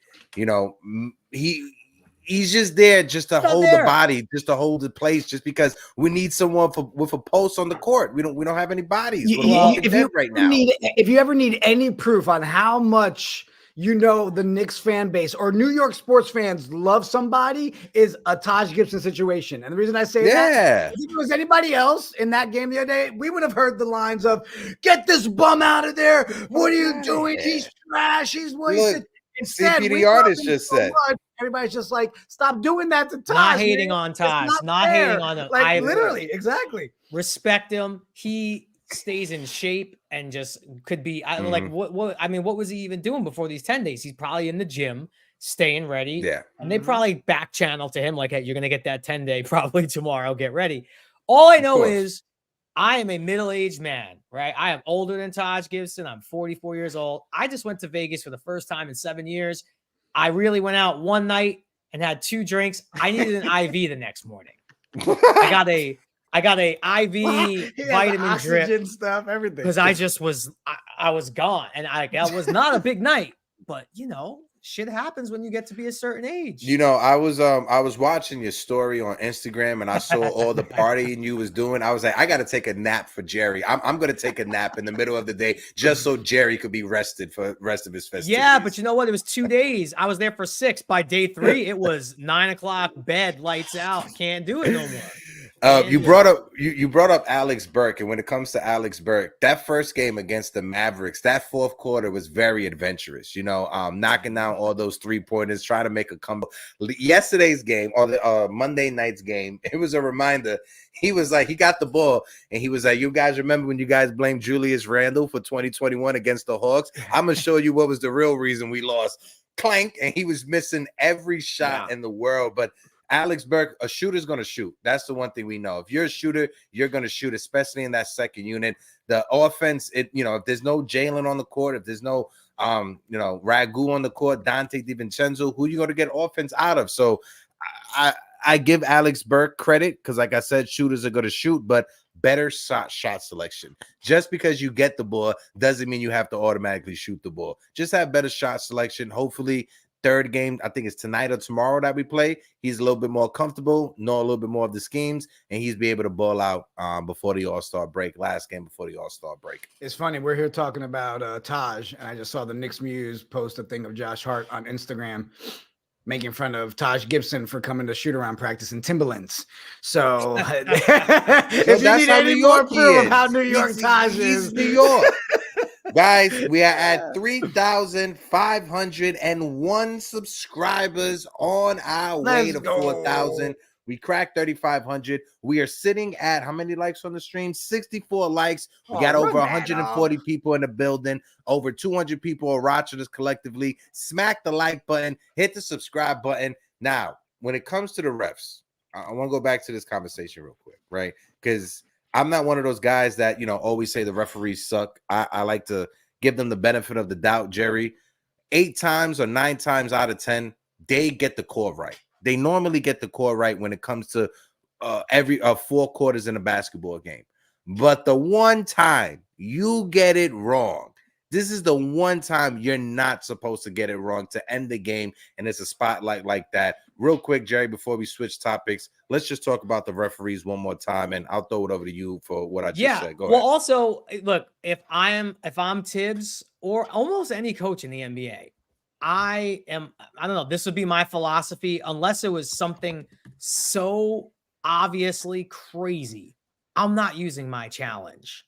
He's just there just to hold the body, just to hold the place, just because we need someone with a pulse on the court. We don't have any bodies. If you ever need any proof on how much the Knicks fan base or New York sports fans love somebody, is a Taj Gibson situation. And the reason I say that, if it was anybody else in that game the other day, we would have heard the lines of, "Get this bum out of there. What are you doing? He's trash. He's wasted." Instead, the artist just said, everybody's just like, stop doing that to Taj. Not hating on Taj. Not hating on him. Literally, exactly. Respect him. He stays in shape and just could be what was he even doing before these 10 days? He's probably in the gym, staying ready. Yeah. And they probably back channel to him like, hey, you're going to get that 10-day probably tomorrow. Get ready. All I know is I am a middle-aged man, right? I am older than Taj Gibson. I'm 44 years old. I just went to Vegas for the first time in 7 years. I really went out one night and had 2 drinks. I needed an IV the next morning. I got a IV vitamin drip stuff, everything, because I just was gone, and that was not a big night, but shit happens when you get to be a certain age. I was watching your story on Instagram, and I saw all the partying you was doing. I was like, I got to take a nap for Jerry. I'm going to take a nap in the middle of the day just so Jerry could be rested for the rest of his festivities. Yeah, but you know what? It was 2 days. I was there for 6. By day 3, it was 9 o'clock, bed, lights out. Can't do it no more. You brought up Alex Burks, and when it comes to Alex Burks, that first game against the Mavericks, that fourth quarter was very adventurous. You know, knocking down all those 3-pointers, trying to make a comeback. Yesterday's game or the Monday night's game, it was a reminder. He was like, he got the ball, and he was like, "You guys remember when you guys blamed Julius Randle for 2021 against the Hawks? I'm gonna show you what was the real reason we lost." Clank, and he was missing every shot in the world, but. Alex Burks, a shooter's going to shoot. That's the one thing we know. If you're a shooter, you're going to shoot, especially in that second unit. The offense, if there's no Jalen on the court, if there's no, Ragu on the court, Dante DiVincenzo, who you going to get offense out of? So I give Alex Burks credit because, like I said, shooters are going to shoot, but better shot selection. Just because you get the ball doesn't mean you have to automatically shoot the ball. Just have better shot selection. Hopefully, third game, I think it's tonight or tomorrow that we play, he's a little bit more comfortable, know a little bit more of the schemes, and he's be able to ball out before the All-Star break, last game before the All-Star break. It's funny, we're here talking about Taj, and I just saw the Knicks Muse post a thing of Josh Hart on Instagram making fun of Taj Gibson for coming to shoot-around practice in Timberlands. So if you need any more proof of how New York Taj is. New York. Guys, we are at 3,501 subscribers on our way to 4,000. We cracked 3,500. We are sitting at how many likes on the stream? 64 likes. We got over 140 people in the building. Over 200 people are watching us collectively. Smack the like button. Hit the subscribe button. Now, when it comes to the refs, I want to go back to this conversation real quick, right? Because I'm not one of those guys that, always say the referees suck. I like to give them the benefit of the doubt, Jerry. 8 times or 9 times out of 10, they get the call right. They normally get the call right when it comes to every 4 quarters in a basketball game. But the one time you get it wrong, this is the one time you're not supposed to get it wrong to end the game, and it's a spotlight like that. Real quick, Jerry, before we switch topics, let's just talk about the referees one more time, and I'll throw it over to you for what I just said. Go ahead. Also, look, if I'm Tibbs or almost any coach in the NBA, I don't know, this would be my philosophy unless it was something so obviously crazy. I'm not using my challenge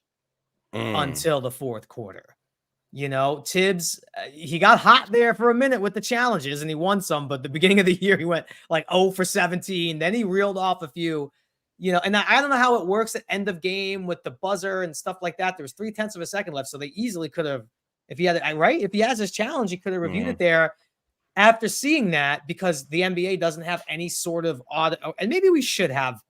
until the fourth quarter. Tibbs, he got hot there for a minute with the challenges and he won some, but the beginning of the year, he went like 0 for 17. Then he reeled off a few, and I don't know how it works at end of game with the buzzer and stuff like that. There was 0.3 of a second left. So they easily could have, if he has his challenge, he could have reviewed it there after seeing that, because the NBA doesn't have any sort of audit. And maybe we should have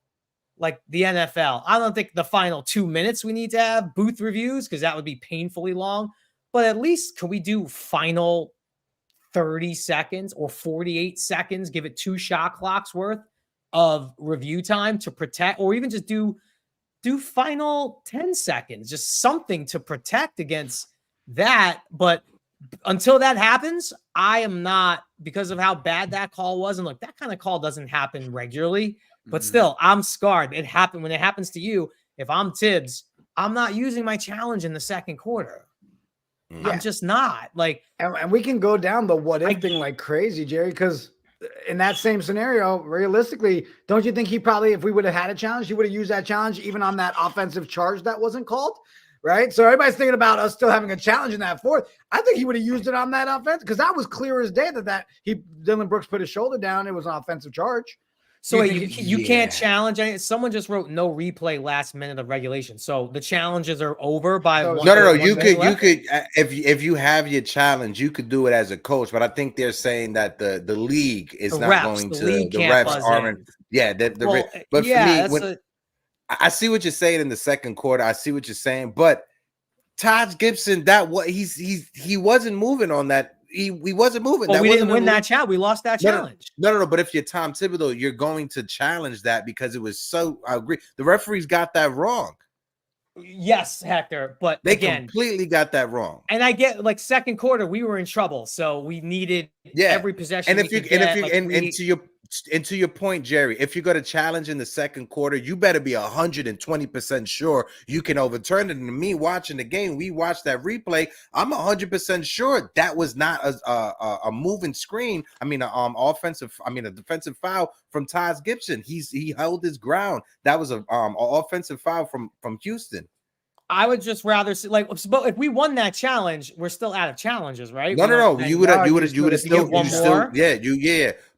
like the NFL. I don't think the final 2 minutes we need to have booth reviews, because that would be painfully long. But at least can we do final 30 seconds or 48 seconds, give it 2 shot clocks worth of review time to protect, or even just do final 10 seconds, just something to protect against that. But until that happens, I am not, because of how bad that call was. And look, that kind of call doesn't happen regularly, but still, I'm scarred. It happened. When it happens to you, if I'm Tibbs, I'm not using my challenge in the second quarter. Yeah. I'm just not and we can go down the what if thing like crazy, Jerry, because in that same scenario, realistically, don't you think he probably, if we would have had a challenge, he would have used that challenge even on that offensive charge that wasn't called, right? So everybody's thinking about us still having a challenge in that fourth. I think he would have used it on that offense, because that was clear as day that Dylan Brooks put his shoulder down. It was an offensive charge. So you can't challenge any. Someone just wrote no replay last minute of regulation. So the challenges are over by no. You could if you have your challenge, you could do it as a coach. But I think they're saying that the league is not going to, the refs aren't. Yeah, but for me, I see what you're saying in the second quarter. I see what you're saying, but Taj Gibson, he wasn't moving on that. He wasn't moving. Well, we didn't win that challenge. We lost that challenge. No. But if you're Tom Thibodeau, you're going to challenge that because it was so. I agree. The referees got that wrong. Yes, Hector. But they completely got that wrong. And I get, like, second quarter, we were in trouble, so we needed every possession. And to And to your point, Jerry, if you're going to challenge in the second quarter, you better be 120% sure you can overturn it. And me watching the game, we watched that replay. I'm 100% sure that was not a moving screen. I mean, a defensive foul from Taj Gibson. He held his ground. That was a offensive foul from Houston. I would just rather see, like, but if we won that challenge, we're still out of challenges, right? No. You would have still one more.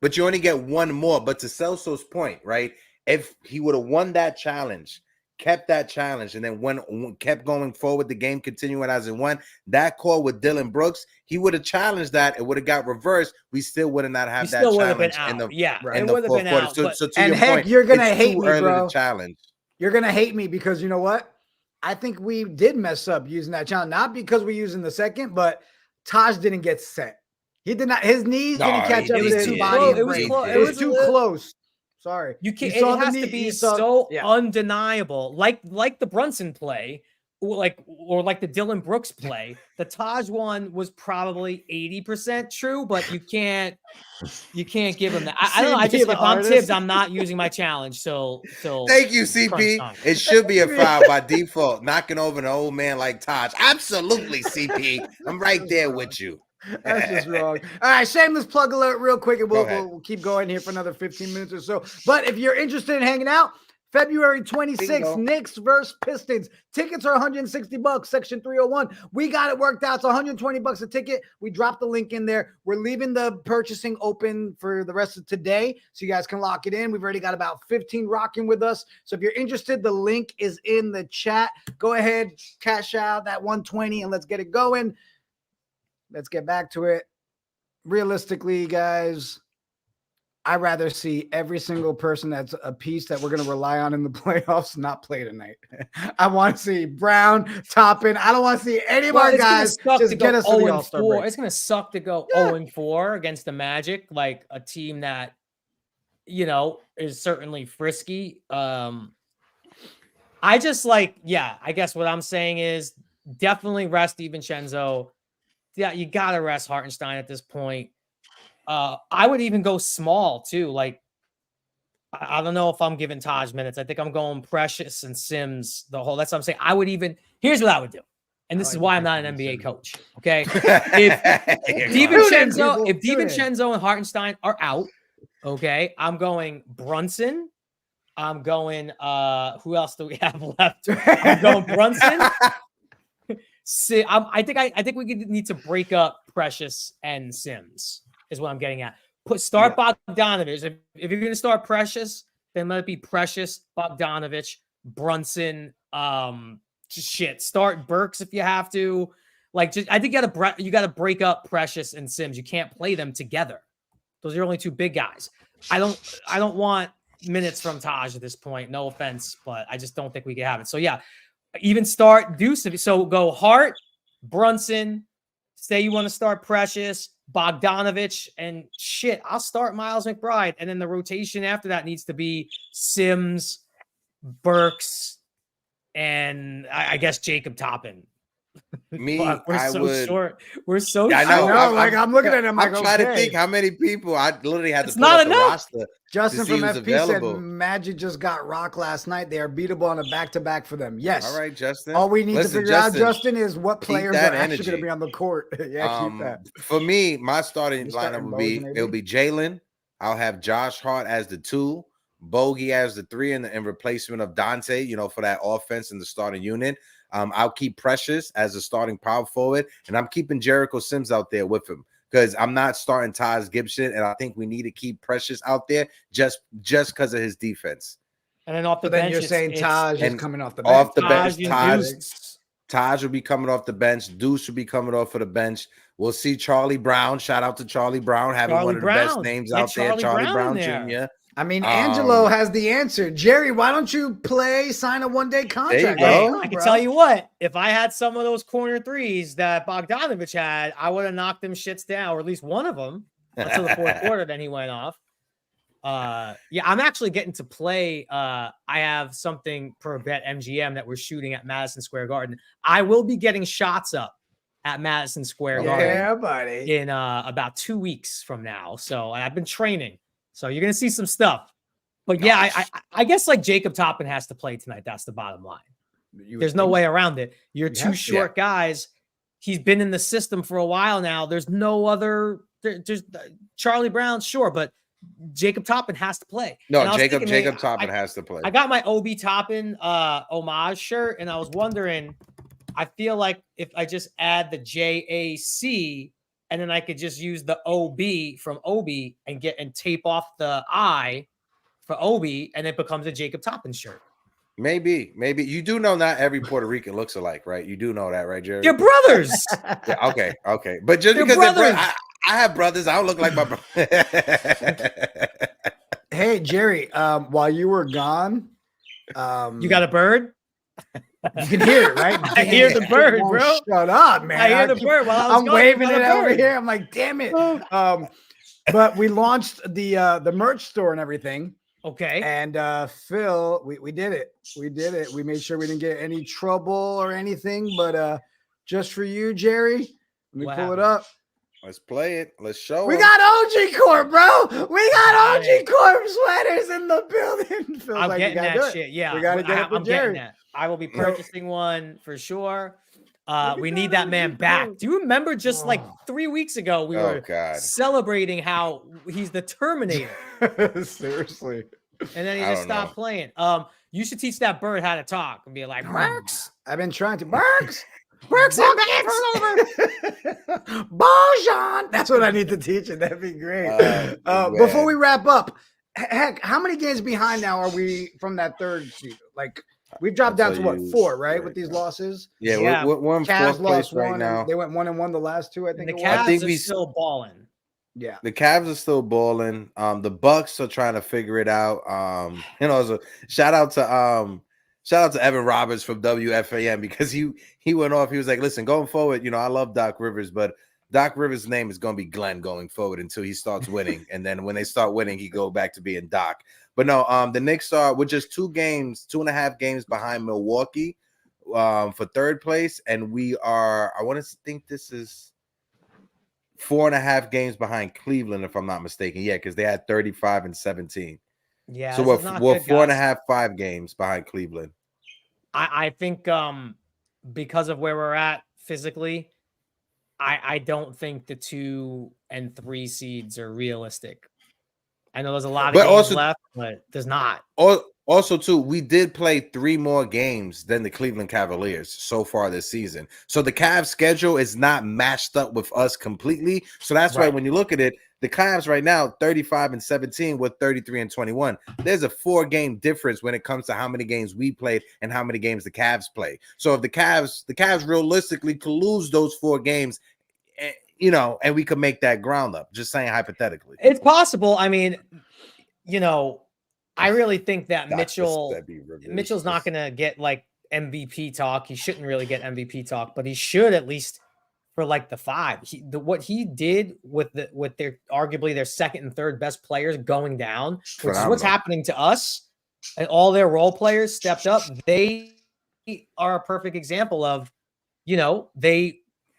But you only get one more. But to Celso's point, right? If he would have won that challenge, kept that challenge, and then kept going forward, the game continuing as it won, that call with Dylan Brooks, he would have challenged that. It would have got reversed. We still would have not had that challenge in the fourth quarter. So to your point, you're gonna hate me, bro. Challenge. You're gonna hate me because you know what? I think we did mess up using that challenge, not because we're using the second, but Taj didn't get set. He did not. His knees didn't catch up to his body. It was too close. Sorry, you can't. It has to be so undeniable, like the Brunson play, or like the Dylan Brooks play. The Taj one was probably 80% true, but you can't give him that. I don't know. If I'm Tibbs, I'm not using my challenge. So thank you, CP. It should be a foul by default. Knocking over an old man like Taj. Absolutely, CP. I'm right there with you. That's just wrong. All right, shameless plug alert real quick, and we'll keep going here for another 15 minutes or so. But if you're interested in hanging out, February 26th, Knicks versus Pistons. Tickets are $160, section 301. We got it worked out. It's $120 a ticket. We dropped the link in there. We're leaving the purchasing open for the rest of today, so you guys can lock it in. We've already got about 15 rocking with us. So if you're interested, the link is in the chat. Go ahead, cash out that $120, and let's get it going. Let's get back to it. Realistically, guys, I'd rather see every single person that's a piece that we're going to rely on in the playoffs not play tonight. I want to see Brown, Toppin. I don't want to see any of our guys just get us to the All-Star break. It's going to suck to go 0-4 against the Magic, like a team that, is certainly frisky. I guess what I'm saying is definitely rest DiVincenzo. Yeah, you got to rest Hartenstein at this point. I would even go small too. Like, I don't know if I'm giving Taj minutes. I think I'm going Precious and Sims that's what I'm saying. Here's what I would do. And this is why I'm not an NBA coach. Okay. If DiVincenzo and Hartenstein are out, okay, I'm going Brunson. I'm going, who else do we have left? I'm going Brunson. I think we need to break up Precious and Sims. Is what I'm getting at. Bogdanovich. If you're going to start Precious, then let it be Precious, Bogdanovich, Brunson. Start Burks if you have to. I think you got to break up Precious and Sims. You can't play them together. Those are your only two big guys. I don't want minutes from Taj at this point. No offense, but I just don't think we can have it. So yeah, even start Deuce. So go Hart, Brunson. Say you want to start Precious, Bogdanovich, and I'll start Miles McBride. And then the rotation after that needs to be Sims, Burks, and I guess Jacob Toppin. We're so short. I know. I'm looking at him. I'm trying to think how many people. I literally had to put not up enough. The roster. Justin from FP said Magic just got rocked last night. They are beatable on a back-to-back for them. Yes. All right, Justin. All we need to figure out, Justin, is what players are actually going to be on the court. Keep that. For me, my starting lineup will be Jalen. I'll have Josh Hart as the 2, Bogey as the 3, in replacement of Dante, for that offense in the starting unit. I'll keep Precious as a starting power forward, and I'm keeping Jericho Sims out there with him because I'm not starting Taj Gibson, and I think we need to keep Precious out there just because of his defense. And then off the bench, you're saying Taj is coming off the bench. Off the bench, Taj will be coming off the bench. Deuce will be coming off of the bench. We'll see Charlie Brown. Shout out to Charlie Brown, having one of the best names out there. Charlie Brown Jr. I mean, Angelo has the answer. Jerry, why don't you sign a one-day contract? I can tell you what, if I had some of those corner threes that Bogdanovich had, I would have knocked them shits down, or at least one of them until the fourth quarter. Then he went off. I'm actually getting to play. I have something for BetMGM that we're shooting at Madison Square Garden. I will be getting shots up at Madison Square Garden buddy. in about 2 weeks from now. So I've been training. So you're gonna see some stuff. But yeah, I guess like Jacob Toppin has to play tonight. That's the bottom line. There's no way around it. You're two short guys. He's been in the system for a while now. There's no other. There's Charlie Brown, sure, but Jacob Toppin has to play. No, Jacob Toppin has to play. I got my Obi Toppin homage shirt, and I was wondering. I feel like if I just add the JAC, and then I could just use the OB from Obi and tape off the I for Obi, and it becomes a Jacob Toppin shirt. Maybe you do know not every Puerto Rican looks alike, right? You do know that, right, Jerry? They're brothers. Yeah, okay. But just because they're I have brothers, I don't look like my brother. Hey, Jerry, while you were gone, you got a bird? You can hear it, right? I hear the bird, bro. Shut up, man. I hear the bird while I was waving it over here. I'm like, damn it. But we launched the merch store and everything. Okay. And Phil, we did it. We did it. We made sure we didn't get any trouble or anything. But just for you, Jerry, let me pull it up. Let's play it. Let's show We got OG Corp, bro. We got OG Corp sweaters in the building. Feels I'm like getting that shit. Yeah. We got to get it for Jerry. Getting that. I will be purchasing one for sure. We need that man back. Do you remember just like 3 weeks ago, we were celebrating how he's the Terminator. Seriously. And then he just stopped playing. You should teach that bird how to talk and be like, Burks. I've been trying to. Burks. Burks, I'm back. Bonjour. That's what I need to teach it. That'd be great. Before we wrap up, heck, how many games behind now are we from that third seed? Like, we've dropped down to what, 4, right? With these losses? Yeah. We're in Cavs fourth place right now. They went 1-1 the last 2, I think. And the Cavs are still balling. Yeah. The Cavs are still balling. The Bucks are trying to figure it out. So shout out to Evan Roberts from WFAN because he went off. He was like, listen, going forward, I love Doc Rivers, but Doc Rivers' name is going to be Glenn going forward until he starts winning. And then when they start winning, he go back to being Doc. But no, the Knicks are with just 2.5 games behind Milwaukee for third place. And we are, I want to think this is 4.5 games behind Cleveland, if I'm not mistaken. Yeah, because they had 35 and 17. Yeah. So we're 4.5, 5 games behind Cleveland. I think because of where we're at physically, I don't think the 2 and 3 seeds are realistic. I know there's a lot of games left, but there's not. Also, too, we did play 3 more games than the Cleveland Cavaliers so far this season. So the Cavs schedule is not matched up with us completely. So that's why when you look at it, the Cavs right now, 35 and 17 with 33 and 21. There's a 4-game difference when it comes to how many games we played and how many games the Cavs play. So if the Cavs realistically could lose those 4 games, and we could make that ground up. Just saying hypothetically. It's possible. I mean, I really think that Mitchell's not going to get like MVP talk. He shouldn't really get MVP talk, but he should at least for like the 5. What he did with their arguably their second and third best players going down, which is what's happening to us, and all their role players stepped up. They are a perfect example of,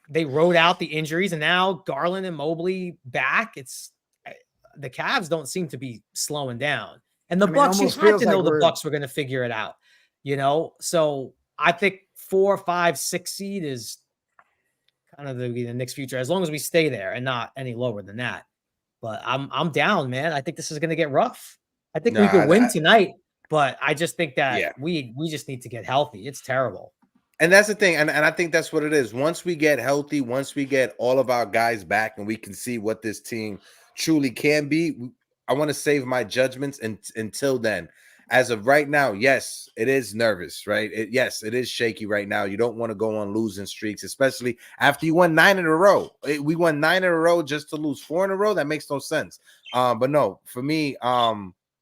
they rode out the injuries, and now Garland and Mobley back. It's the Cavs don't seem to be slowing down. And the Bucks, you had to know the Bucks were going to figure it out, So I think 4, 5, 6 seed is kind of the Knicks' future, as long as we stay there and not any lower than that. But I'm down, man. I think this is going to get rough. I think we could win tonight, but I just think that we just need to get healthy. It's terrible. And that's the thing, and I think that's what it is. Once we get healthy, once we get all of our guys back, and we can see what this team truly can be, I want to save my judgments until then. As of right now, yes, it is nervous, right? Yes, it is shaky right now. You don't want to go on losing streaks, especially after you won 9 in a row. We won 9 in a row just to lose 4 in a row. That makes no sense. But no, for me,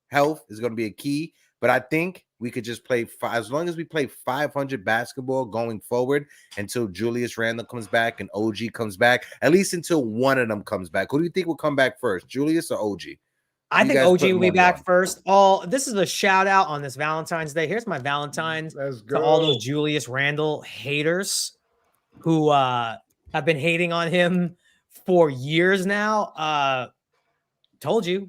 health is going to be a key. But I think we could just play as long as we play 500 basketball going forward until Julius Randle comes back and OG comes back, at least until one of them comes back. Who do you think will come back first, Julius or OG? I think OG will be back first. This is a shout out on this Valentine's Day. Here's my Valentine's to all those Julius Randle haters who have been hating on him for years now. Told you.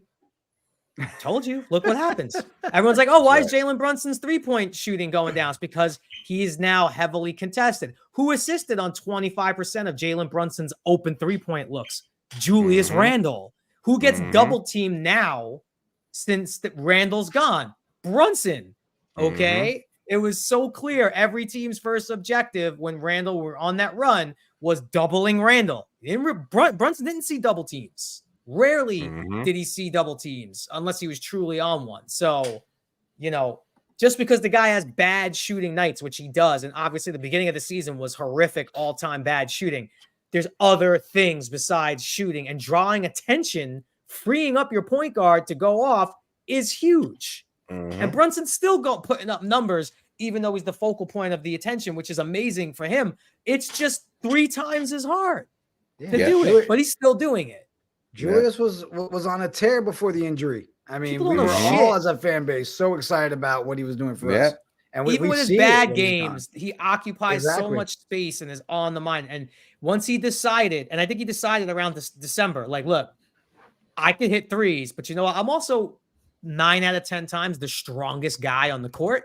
Told you. Look what happens. Everyone's like, oh, why is Jalen Brunson's 3-point shooting going down? It's because he is now heavily contested. Who assisted on 25% of Jalen Brunson's open 3-point looks? Julius Randle. Who gets double teamed now since Randle's gone? Brunson. Okay. It was so clear. Every team's first objective when Randle were on that run was doubling Randle. Brunson didn't see double teams. Rarely did he see double teams unless he was truly on one. So, you know, just because the guy has bad shooting nights, which he does, and obviously the beginning of the season was horrific, all-time bad shooting, there's other things besides shooting, and drawing attention, freeing up your point guard to go off is huge. And Brunson's still putting up numbers, even though he's the focal point of the attention, which is amazing for him. It's just 3 times as hard to do it, but he's still doing it. Julius was on a tear before the injury. I mean, we were all as a fan base so excited about what he was doing for us. And even with his bad games, he occupies so much space and is on the mind. And once he decided, and I think he decided around December, like, look, I can hit threes, but you know what? I'm also 9 out of 10 times the strongest guy on the court.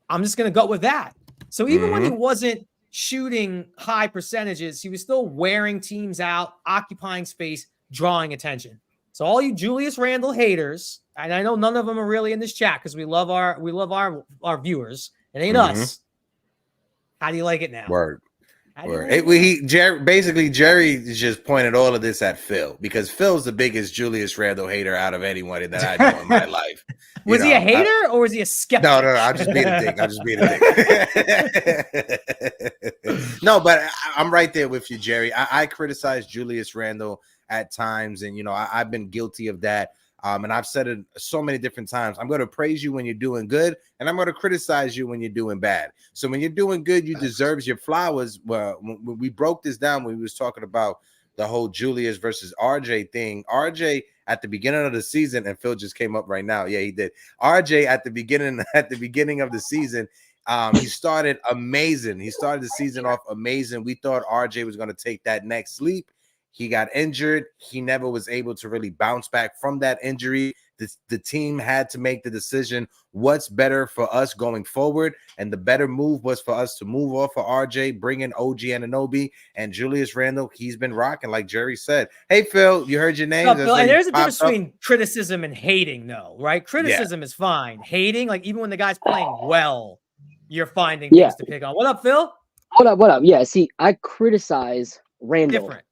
I'm just going to go with that. So even when he wasn't shooting high percentages, he was still wearing teams out, occupying space, drawing attention. So all you Julius Randle haters, and I know none of them are really in this chat because we love our viewers. It ain't us. How do you like it now? Word. Jerry just pointed all of this at Phil because Phil's the biggest Julius Randle hater out of anyone that I know in my life. Was he a hater or was he a skeptic? No, I'm just being a dick. No, but I'm right there with you, Jerry. I criticize Julius Randle at times, and I've been guilty of that. And I've said it so many different times. I'm going to praise you when you're doing good, and I'm going to criticize you when you're doing bad. So when you're doing good, you deserve your flowers. Well, when we broke this down, when we was talking about the whole Julius versus RJ thing, RJ at the beginning of the season, and Phil just came up right now. Yeah, he did. RJ at the beginning of the season, he started amazing. He started the season off amazing. We thought RJ was going to take that next leap. He got injured. He never was able to really bounce back from that injury. The team had to make the decision, what's better for us going forward? And the better move was for us to move off of RJ, bring in OG Anunoby and Julius Randle. He's been rocking, like Jerry said. Hey, Phil, you heard your name. And there's a difference between criticism and hating, though, right? Criticism is fine. Hating, like even when the guy's playing well, you're finding things to pick on. What up, Phil? What up? Yeah, see, I criticize Randle. Different.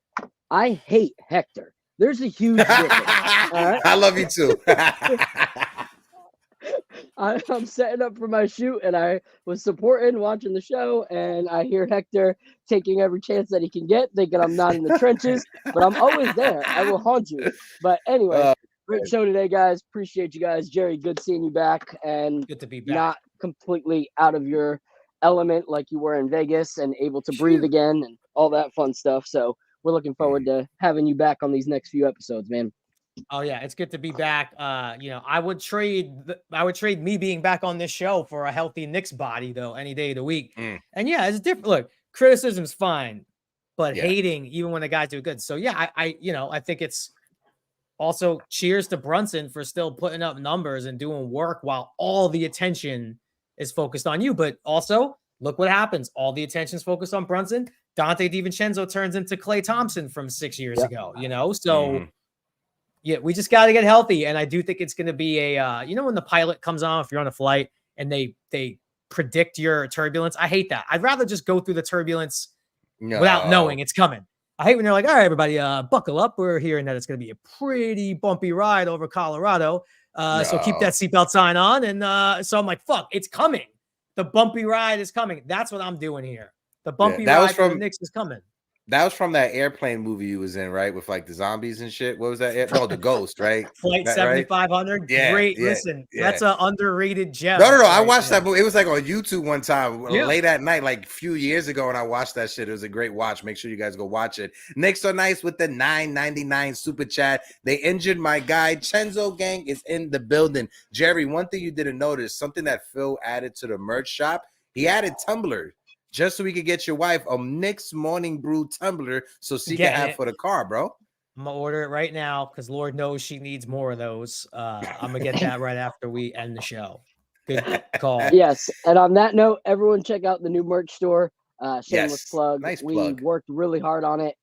I hate Hector. There's a huge difference. Right? I love you too. I'm setting up for my shoot, and I was watching the show, and I hear Hector taking every chance that he can get, thinking I'm not in the trenches, but I'm always there. I will haunt you. But anyway, great show today, guys. Appreciate you guys. Jerry, good seeing you back, and good to be back. Not completely out of your element like you were in Vegas and able to breathe again and all that fun stuff. So we're looking forward to having you back on these next few episodes, man. Oh yeah, it's good to be back. I would trade me being back on this show for a healthy Knicks body though, any day of the week. And yeah, it's different. Look, criticism's fine, but hating even when the guys do good. So yeah, I think it's also cheers to Brunson for still putting up numbers and doing work while all the attention is focused on you. But also, look what happens. All the attention's focused on Brunson. Dante DiVincenzo turns into Klay Thompson from 6 years ago, So, yeah, we just got to get healthy. And I do think it's going to be a, when the pilot comes on, if you're on a flight and they predict your turbulence, I hate that. I'd rather just go through the turbulence without knowing it's coming. I hate when they're like, all right, everybody, buckle up. We're hearing that it's going to be a pretty bumpy ride over Colorado. So keep that seatbelt sign on. And so I'm like, fuck, it's coming. The bumpy ride is coming. That's what I'm doing here. The bumpy ride from the Knicks is coming. That was from that airplane movie you was in, right? With like the zombies and shit. What was that? No, the Ghost, right? Flight 7500. Yeah, great. Listen, that's an underrated gem. No. I watched that movie. It was like on YouTube one time late at night, like a few years ago, and I watched that shit. It was a great watch. Make sure you guys go watch it. Knicks are nice with the $9.99 super chat. They injured my guy. Chenzo Gang is in the building. Jerry, one thing you didn't notice, something that Phil added to the merch shop, he added tumbler. Just so we could get your wife a Knicks Morning Brew tumbler so she can have for the car, bro. I'm gonna order it right now because Lord knows she needs more of those. I'm gonna get that right after we end the show. Good call. Yes, and on that note, everyone check out the new merch store. Shameless Yes. plug. Nice We plug. worked really hard on it.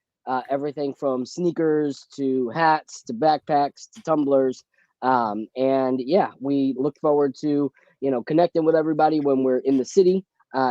Everything from sneakers to hats to backpacks to tumblers. And yeah, we look forward to connecting with everybody when we're in the city.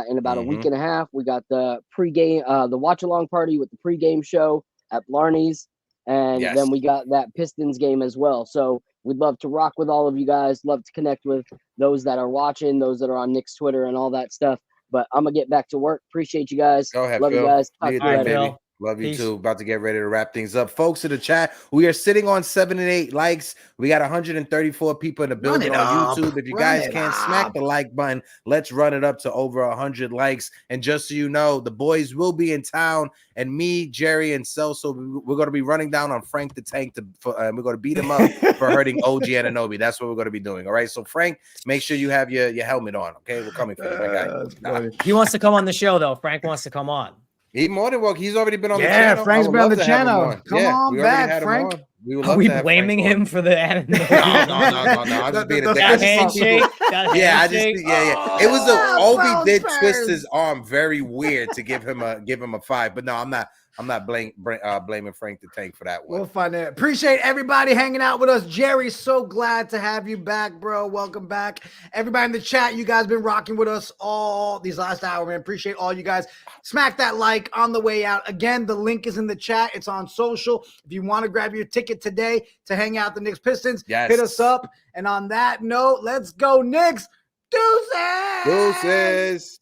In about a week and a half, we got the pregame, the watch along party with the pregame show at Blarney's, and Yes. then we got that Pistons game as well. So we'd love to rock with all of you guys. Love to connect with those that are watching, those that are on Knicks Twitter and all that stuff. But I'm gonna get back to work. Appreciate you guys. Go ahead, Love Phil. you guys. Do Talk your to you thing, later. baby. Phil. Love you Peace. too. About to get ready to wrap things up. Folks in the chat, we are sitting on 7 and 8 likes. We got 134 people in the building on YouTube. If you guys can't smack the like button, let's run it up to over 100 likes. And just so you know, the boys will be in town, and me, Jerry, and Celso, we're going to be running down on Frank the Tank. We're going to beat him up for hurting OG Anunoby. That's what we're going to be doing. All right. So, Frank, make sure you have your helmet on. Okay. We're coming for you, my guy. He wants to come on the show, though. Frank wants to come on. He more than welcome. He's already been on the Yeah, channel. Frank's I would been on love the to have him channel. on. Come Yeah, on we already back, had him Frank. on. We would Are love we to have blaming Frank on. him for the No. I'm just being a that dick. handshake? That Yeah, I just handshake? yeah. It was a Oh, Obi did Spurs. twist his arm very weird to give him a 5. But no, I'm not blaming Frank the Tank for that one. We'll find it. Appreciate everybody hanging out with us. Jerry, so glad to have you back, bro. Welcome back. Everybody in the chat, you guys been rocking with us all these last hour, man. Appreciate all you guys. Smack that like on the way out. Again, the link is in the chat. It's on social. If you want to grab your ticket today to hang out the Knicks Pistons, hit us up. And on that note, let's go Knicks. Deuces. Deuces.